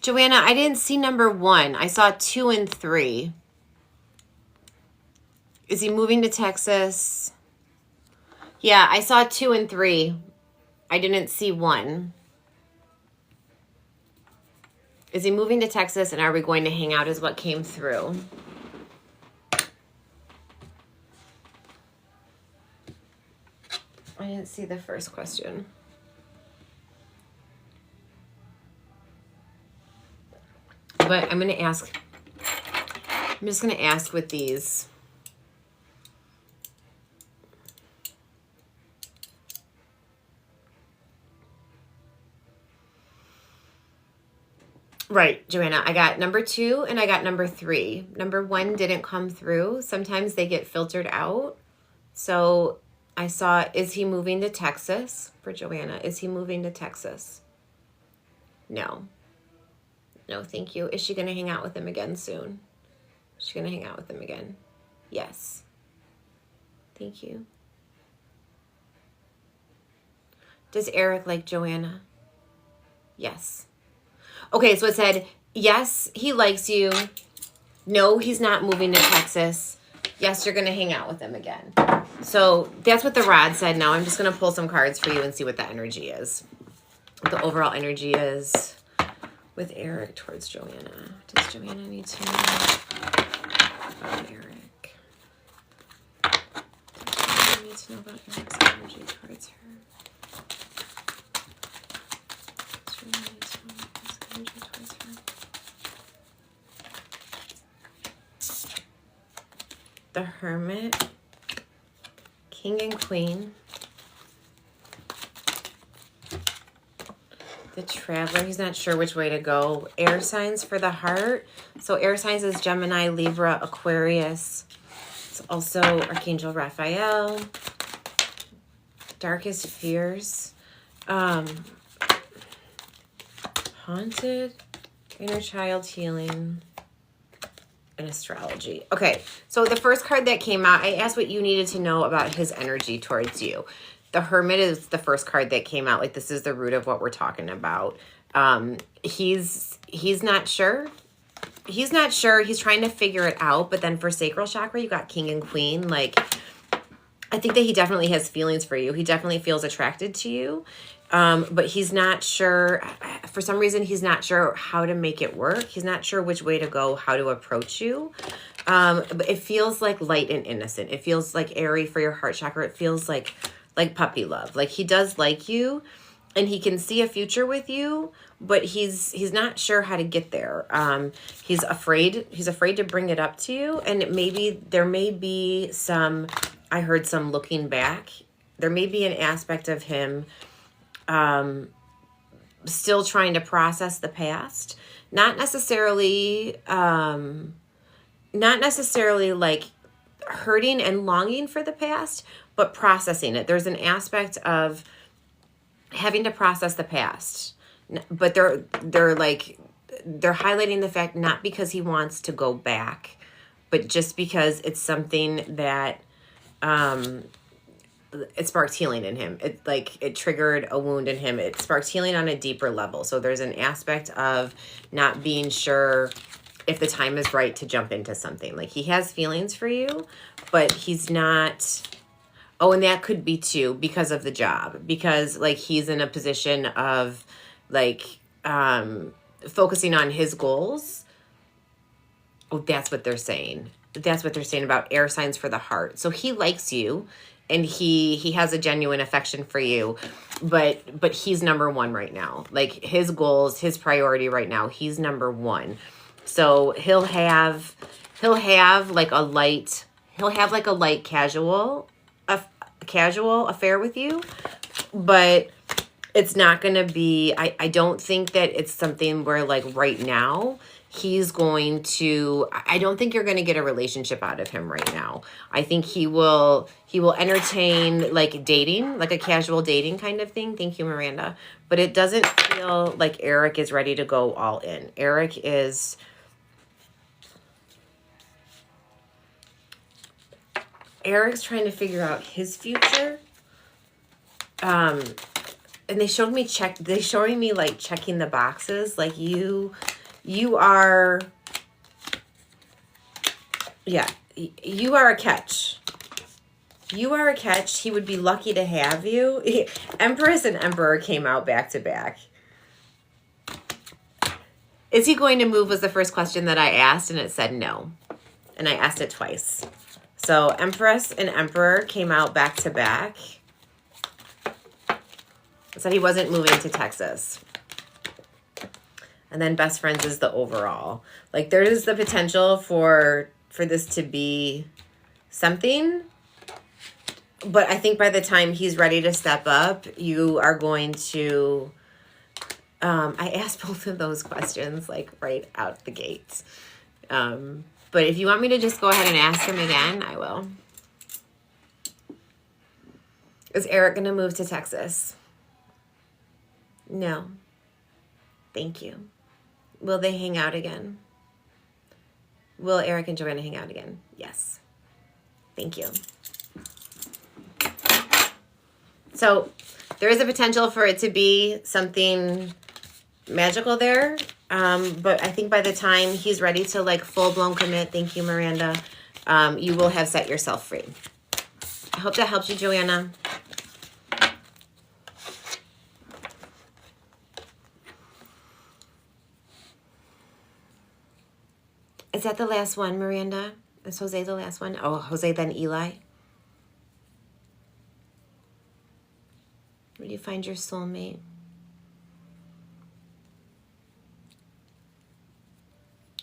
Joanna, I didn't see number 1. I saw 2 and 3. Is he moving to Texas? Yeah, I saw 2 and 3. I didn't see 1. Is he moving to Texas, and are we going to hang out is what came through. I didn't see the first question. But I'm going to ask. I'm just going to ask with these. Right, Joanna, I got number 2 and I got number 3. Number 1 didn't come through. Sometimes they get filtered out. So I saw, is he moving to Texas? For Joanna, is he moving to Texas? No. No, thank you. Is she going to hang out with him again soon? Is she going to hang out with him again? Yes. Thank you. Does Eric like Joanna? Yes. Okay, so it said, yes, he likes you. No, he's not moving to Texas. Yes, you're going to hang out with him again. So that's what the rod said. Now I'm just going to pull some cards for you and see what the energy is. What the overall energy is with Eric towards Joanna. Does Joanna need to know about Eric? Does Joanna need to know about Eric's energy towards her? Does Joanna need to know about his energy towards her? The Hermit, King and Queen, the Traveler, he's not sure which way to go. Air signs for the heart. So air signs is Gemini, Libra, Aquarius. It's also Archangel Raphael. Darkest fears. Haunted, inner child healing, and astrology. Okay, so the first card that came out, I asked what you needed to know about his energy towards you. The Hermit is the first card that came out. Like, this is the root of what we're talking about. He's not sure. He's not sure. He's trying to figure it out. But then for sacral chakra, you got King and Queen. Like, I think that he definitely has feelings for you. He definitely feels attracted to you. But he's not sure. For some reason, he's not sure how to make it work. He's not sure which way to go, how to approach you. But it feels like light and innocent. It feels like airy for your heart chakra. It feels like puppy love. Like, he does like you and he can see a future with you, but he's not sure how to get there. He's afraid to bring it up to you. And there may be some, I heard some looking back. There may be an aspect of him still trying to process the past, not necessarily like hurting and longing for the past, but processing it. There's an aspect of having to process the past, but they're highlighting the fact not because he wants to go back, but just because it's something that it sparked healing in him. It triggered a wound in him. It sparked healing on a deeper level. So there's an aspect of not being sure if the time is right to jump into something. Like, he has feelings for you, but he's not. Oh, and that could be too because of the job, because like he's in a position of like focusing on his goals. Oh, that's what they're saying. That's what they're saying about air signs for the heart. So he likes you. And he has a genuine affection for you, but he's number 1 right now. Like, his goals, his priority right now, he's number 1. So he'll have like a light casual affair with you, but it's not going to be, I don't think that it's something where like right now he's going to, I don't think you're going to get a relationship out of him right now. I think he will entertain like dating, like a casual dating kind of thing. Thank you, Miranda. But it doesn't feel like Eric is ready to go all in. Eric's trying to figure out his future. And they showed me like checking the boxes. Like you are, yeah, you are a catch. You are a catch. He would be lucky to have you. Empress and Emperor came out back to back. Is he going to move was the first question that I asked, and it said no. And I asked it twice. So Empress and Emperor came out back to back. Said he wasn't moving to Texas. And then best friends is the overall. Like there is the potential for this to be something. But I think by the time he's ready to step up, you are going to, I asked both of those questions like right out the gates. But if you want me to just go ahead and ask him again, I will. Is Eric going to move to Texas? No. Thank you. Will they hang out again? Will Eric and Joanna hang out again? Yes. Thank you. So there is a potential for it to be something magical there. But I think by the time he's ready to like full-blown commit, thank you, Miranda, you will have set yourself free. I hope that helps you, Joanna. Is that the last one, Miranda? Is Jose the last one? Oh, Jose, then Eli. Where do you find your soulmate?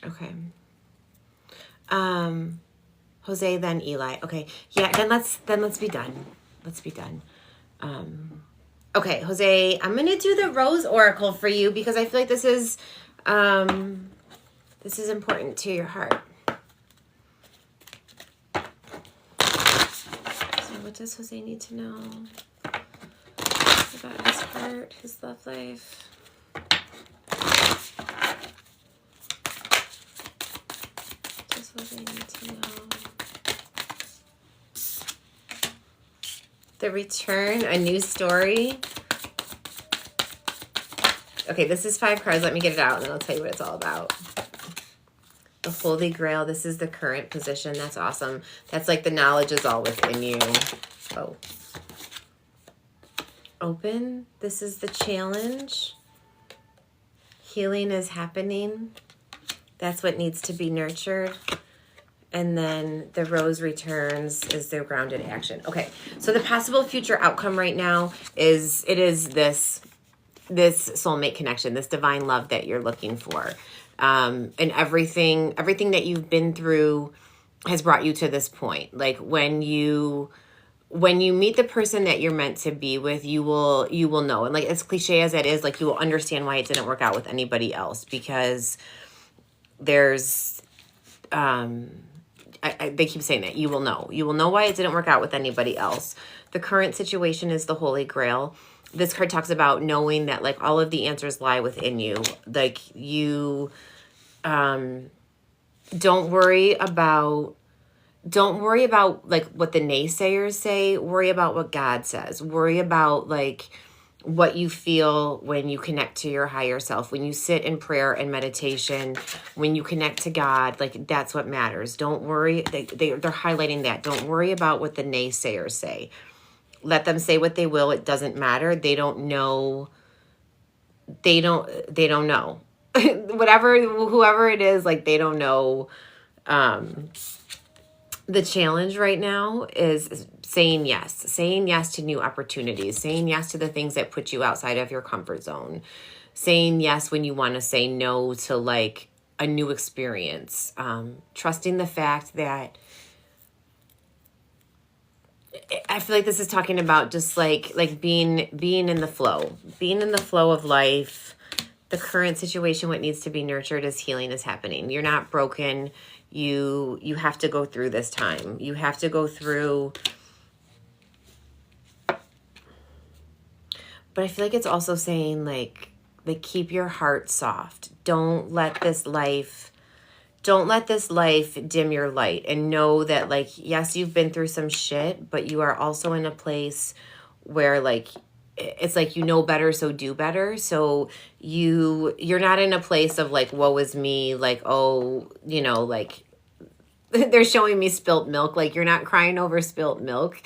Okay. Jose, then Eli. Okay. Yeah, then let's be done. Let's be done. Okay, Jose, I'm gonna do the Rose Oracle for you because I feel like this is important to your heart. So what does Jose need to know about his heart, his love life? What does Jose need to know? The return, a new story. Okay, this is 5 cards. Let me get it out and then I'll tell you what it's all about. The Holy Grail. This is the current position. That's awesome. That's like the knowledge is all within you. Oh. Open. This is the challenge. Healing is happening. That's what needs to be nurtured. And then the Rose returns is their grounded action. Okay. So the possible future outcome right now is this soulmate connection, this divine love that you're looking for. And everything that you've been through has brought you to this point. Like when you meet the person that you're meant to be with, you will know. And like as cliche as that is, like you will understand why it didn't work out with anybody else because there's they keep saying that you will know why it didn't work out with anybody else. The current situation is the Holy Grail. This card talks about knowing that like all of the answers lie within you. Like you don't worry about like what the naysayers say. Worry about what God says. Worry about like what you feel when you connect to your higher self, when you sit in prayer and meditation, when you connect to God, like that's what matters. Don't worry. They're highlighting that. Don't worry about what the naysayers say. Let them say what they will. It doesn't matter. They don't know. They don't know. Whoever it is, like they don't know. The challenge right now is saying yes to new opportunities, saying yes to the things that put you outside of your comfort zone, saying yes when you want to say no to like a new experience, trusting the fact that I feel like this is talking about just like being in the flow, being in the flow of life. The current situation, what needs to be nurtured as healing is happening. You're not broken. You have to go through this time. You have to go through. But I feel like it's also saying like keep your heart soft. Don't let this life dim your light, and know that like, yes, you've been through some shit, but you are also in a place where like, it's like, you know better, so do better. So you're not in a place of like, woe is me, like, oh, you know, like they're showing me spilt milk. Like, you're not crying over spilt milk,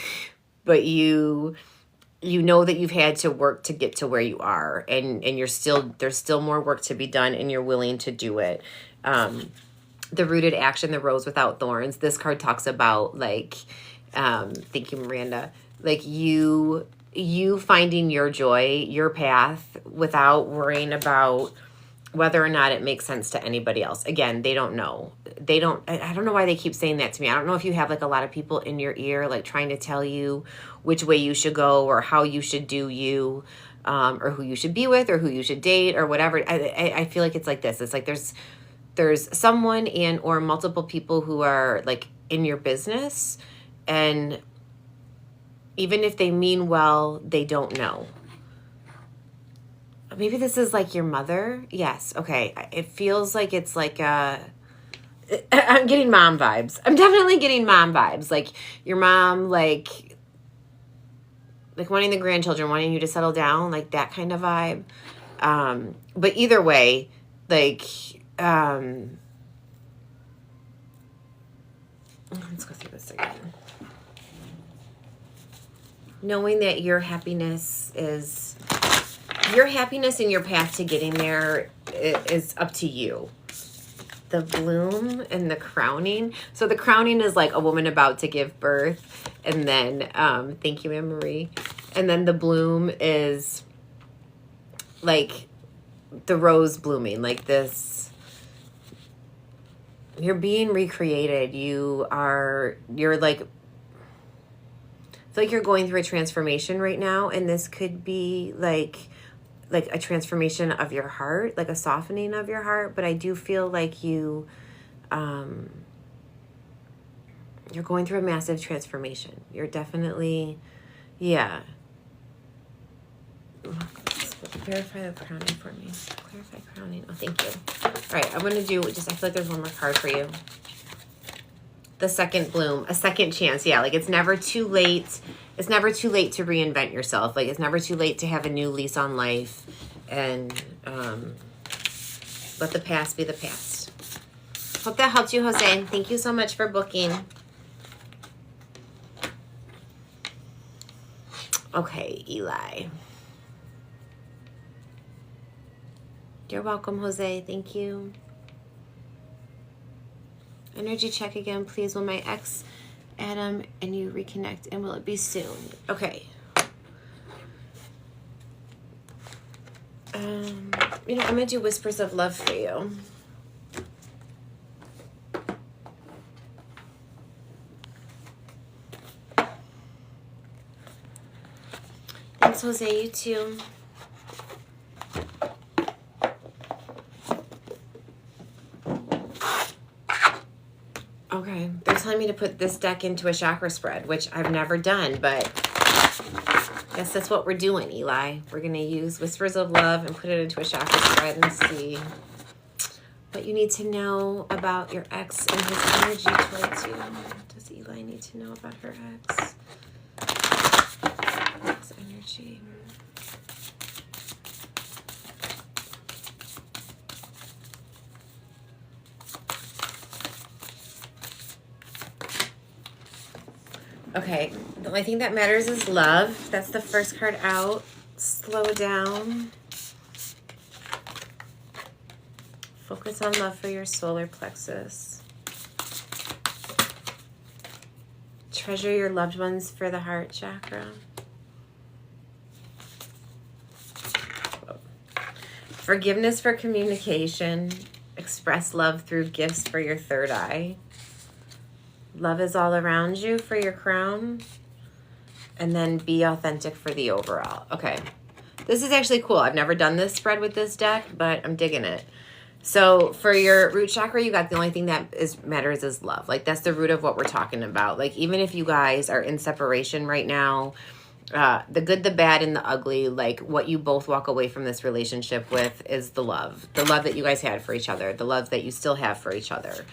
but you know that you've had to work to get to where you are, and there's still more work to be done, and you're willing to do it. The rooted action, the rose without thorns. This card talks about like, thank you, Miranda, like you finding your joy, your path, without worrying about whether or not it makes sense to anybody else. Again, they don't know. I don't know why they keep saying that to me. I don't know if you have like a lot of people in your ear, like trying to tell you which way you should go, or how you should do you, or who you should be with, or who you should date, or whatever. I feel like it's like this. It's like there's someone or multiple people who are like in your business, and even if they mean well, they don't know. Maybe this is like your mother. Yes. Okay. It feels like it's like I'm getting mom vibes. I'm definitely getting mom vibes. Like your mom, like wanting the grandchildren, wanting you to settle down, like that kind of vibe. But either way, like, let's go through this again. Knowing that your happiness and your path to getting there is up to you. The bloom and the crowning. So the crowning is like a woman about to give birth. And then, thank you, Anne Marie. And then the bloom is like the rose blooming, like this. You're being recreated. You're like, I feel like you're going through a transformation right now, and this could be like a transformation of your heart, like a softening of your heart. But I do feel like you're going through a massive transformation. You're definitely, yeah. Verify the crowning for me. Clarify crowning. Oh, thank you. All right, I'm going to do I feel like there's one more card for you. The second bloom, a second chance. Yeah, like it's never too late. It's never too late to reinvent yourself. Like it's never too late to have a new lease on life, and let the past be the past. Hope that helped you, Jose. Thank you so much for booking. Okay, Eli. You're welcome, Jose. Thank you. Energy check again, please. Will my ex, Adam, and you reconnect, and will it be soon? Okay. I'm gonna do whispers of love for you. Thanks, Jose. You too. Okay, they're telling me to put this deck into a chakra spread, which I've never done, but I guess that's what we're doing, Eli. We're going to use Whispers of Love and put it into a chakra spread and see what you need to know about your ex and his energy towards you. Does Eli need to know about her ex? Ex energy. Okay, the only thing that matters is love. That's the first card out. Slow down. Focus on love for your solar plexus. Treasure your loved ones for the heart chakra. Forgiveness for communication. Express love through gifts for your third eye. Love is all around you for your crown. And then be authentic for the overall. Okay. This is actually cool. I've never done this spread with this deck, but I'm digging it. So for your root chakra, you got the only thing that matters is love. Like that's the root of what we're talking about. Like even if you guys are in separation right now, the good, the bad, and the ugly, like what you both walk away from this relationship with is the love that you guys had for each other, the love that you still have for each other.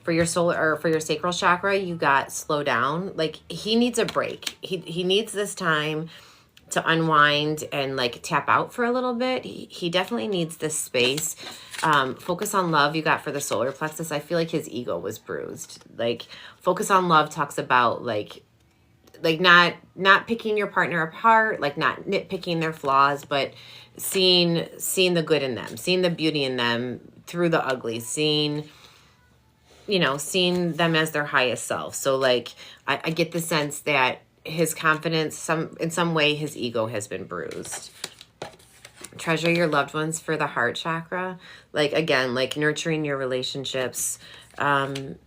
For your solar or for your sacral chakra, you got slow down. Like he needs a break. He needs this time to unwind and like tap out for a little bit. He definitely needs this space. Focus on love you got for the solar plexus. I feel like his ego was bruised. Like focus on love talks about like not picking your partner apart, like not nitpicking their flaws, but seeing the good in them, seeing the beauty in them through the ugly, seeing them as their highest self. So like I get the sense that his confidence, in some way his ego has been bruised. Treasure your loved ones for the heart chakra. Like again, like nurturing your relationships. It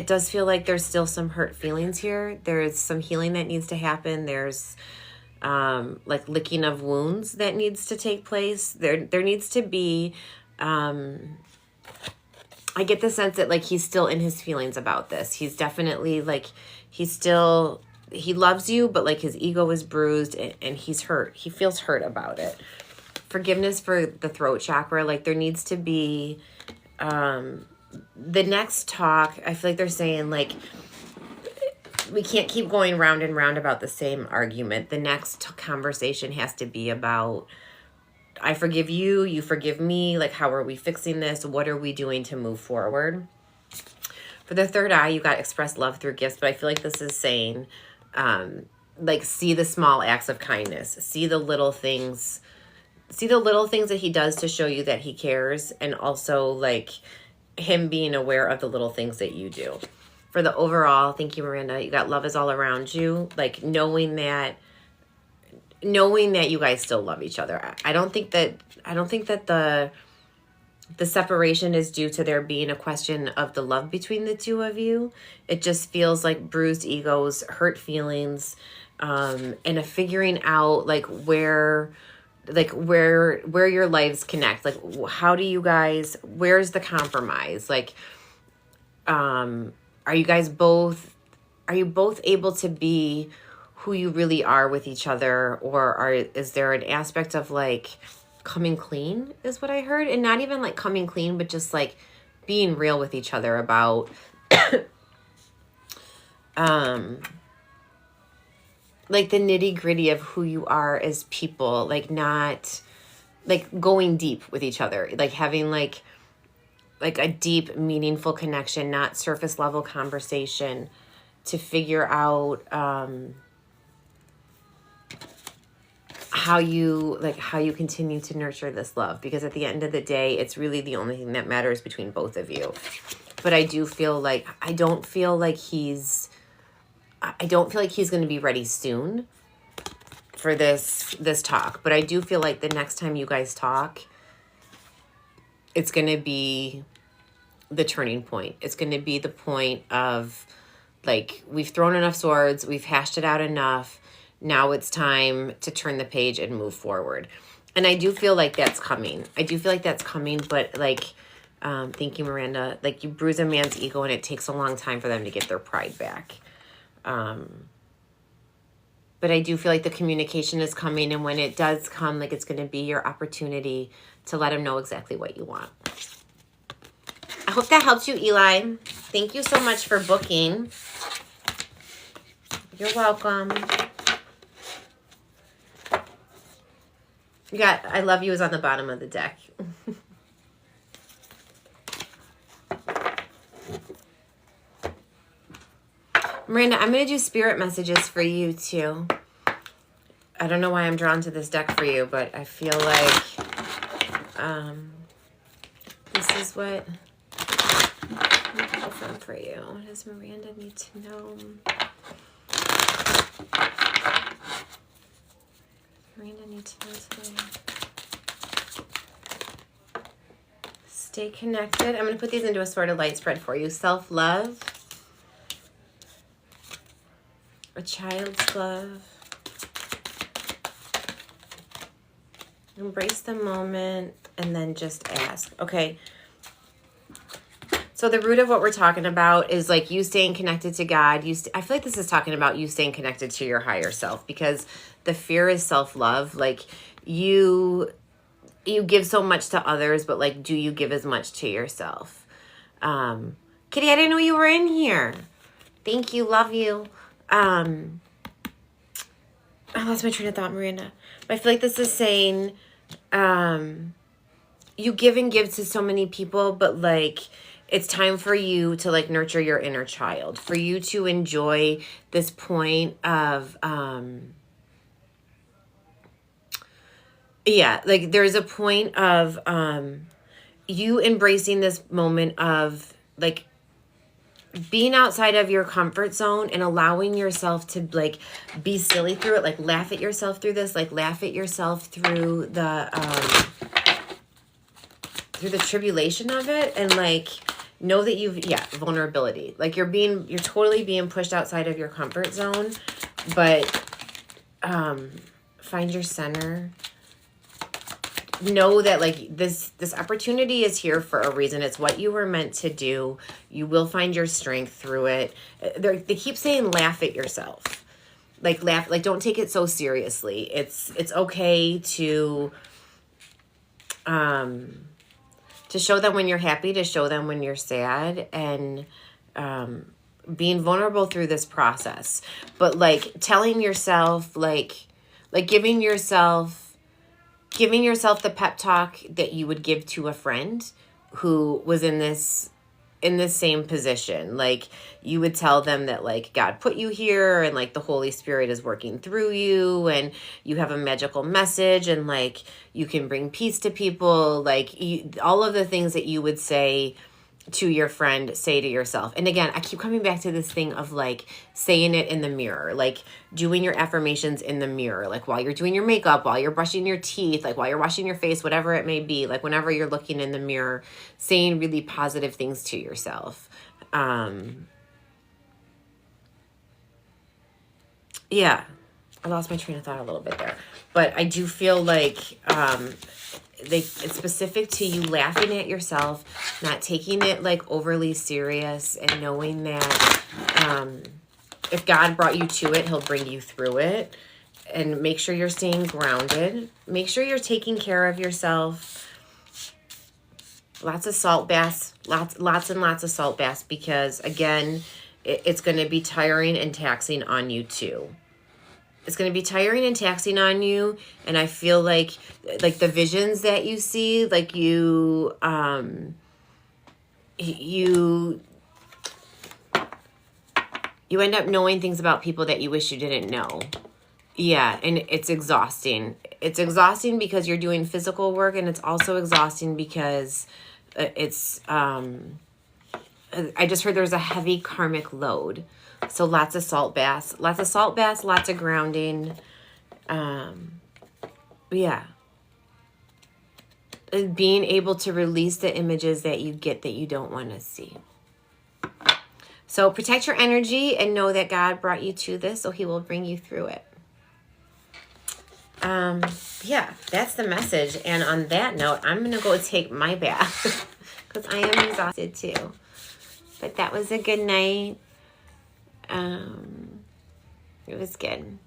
does feel like there's still some hurt feelings here. There's some healing that needs to happen. There's like licking of wounds that needs to take place. There needs to be I get the sense that like he's still in his feelings about this. He's definitely like he loves you, but like his ego is bruised and he's hurt. He feels hurt about it. Forgiveness for the throat chakra. Like there needs to be the next talk. I feel like they're saying like we can't keep going round and round about the same argument. The next conversation has to be about I forgive you, you forgive me. Like, how are we fixing this? What are we doing to move forward? For the third eye, you got express love through gifts, but I feel like this is saying, like, see the small acts of kindness. See the little things. See the little things that he does to show you that he cares, and also, like, him being aware of the little things that you do. For the overall, thank you, Miranda, you got love is all around you. Like, knowing that you guys still love each other. I don't think that the separation is due to there being a question of the love between the two of you. It just feels like bruised egos, hurt feelings, and a figuring out like where your lives connect. Like how do you guys, where's the compromise? Like are you both able to be who you really are with each other, or is there an aspect of like coming clean is what I heard, and not even like coming clean, but just like being real with each other about like the nitty-gritty of who you are as people, like not like going deep with each other, like having like a deep meaningful connection, not surface level conversation, to figure out how you continue to nurture this love, because at the end of the day, it's really the only thing that matters between both of you. But I do feel like, I don't feel like he's going to be ready soon for this talk. But I do feel like the next time you guys talk, it's going to be the turning point. It's going to be the point of like, we've thrown enough swords, we've hashed it out enough. Now it's time to turn the page and move forward. And I do feel like that's coming. But like, thank you, Miranda. Like, you bruise a man's ego and it takes a long time for them to get their pride back. But I do feel like the communication is coming. And when it does come, like, it's going to be your opportunity to let him know exactly what you want. I hope that helps you, Eli. Thank you so much for booking. You're welcome. I love you is on the bottom of the deck. Miranda, I'm going to do spirit messages for you too. I don't know why I'm drawn to this deck for you, but I feel like this is what I'm pull from for you. What does Miranda need to know? Miranda needs to know today. Stay connected. I'm going to put these into a sort of light spread for you. Self-love. A child's love. Embrace the moment and then just ask. Okay. So the root of what we're talking about is like you staying connected to God. I feel like this is talking about you staying connected to your higher self, because the fear is self-love. Like you give so much to others, but like, do you give as much to yourself? Kitty, I didn't know you were in here. Thank you. Love you. I lost my train of thought, Miranda. But I feel like this is saying, you give and give to so many people, but like, it's time for you to like nurture your inner child, for you to enjoy this point of, like there's a point of, you embracing this moment of like being outside of your comfort zone and allowing yourself to like be silly through it, like laugh at yourself through this, like laugh at yourself through the tribulation of it, and like know that vulnerability. Like you're totally being pushed outside of your comfort zone, but find your center. Know that like this opportunity is here for a reason. It's what you were meant to do. You will find your strength through it. They keep saying laugh at yourself. Like laugh, like don't take it so seriously. It's okay to show them when you're happy, to show them when you're sad, and being vulnerable through this process. But like telling yourself, like giving yourself the pep talk that you would give to a friend who was in this same position. Like you would tell them that like God put you here, and like the Holy Spirit is working through you, and you have a magical message, and like you can bring peace to people. Like all of the things that you would say to your friend, say to yourself. And again, I keep coming back to this thing of like saying it in the mirror, like doing your affirmations in the mirror, like while you're doing your makeup, while you're brushing your teeth, like while you're washing your face, whatever it may be, like whenever you're looking in the mirror, saying really positive things to yourself. Yeah, I lost my train of thought a little bit there, but I do feel like, it's specific to you laughing at yourself, not taking it like overly serious, and knowing that if God brought you to it, he'll bring you through it. And make sure you're staying grounded. Make sure you're taking care of yourself. Lots of salt baths, lots and lots of salt baths, because again, it's going to be tiring and taxing on you too. It's going to be tiring and taxing on you. And I feel like the visions that you see, like you end up knowing things about people that you wish you didn't know. Yeah. And it's exhausting. It's exhausting because you're doing physical work, and it's also exhausting because it's, I just heard there's a heavy karmic load. So lots of salt baths, lots of grounding. Yeah. And being able to release the images that you get that you don't want to see. So protect your energy and know that God brought you to this, so he will bring you through it. Yeah, that's the message. And on that note, I'm going to go take my bath because I am exhausted too. But that was a good night. It was good.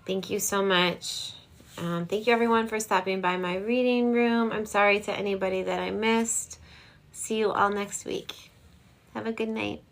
Thank you so much. Thank you everyone for stopping by my reading room. I'm sorry to anybody that I missed. See you all next week. Have a good night.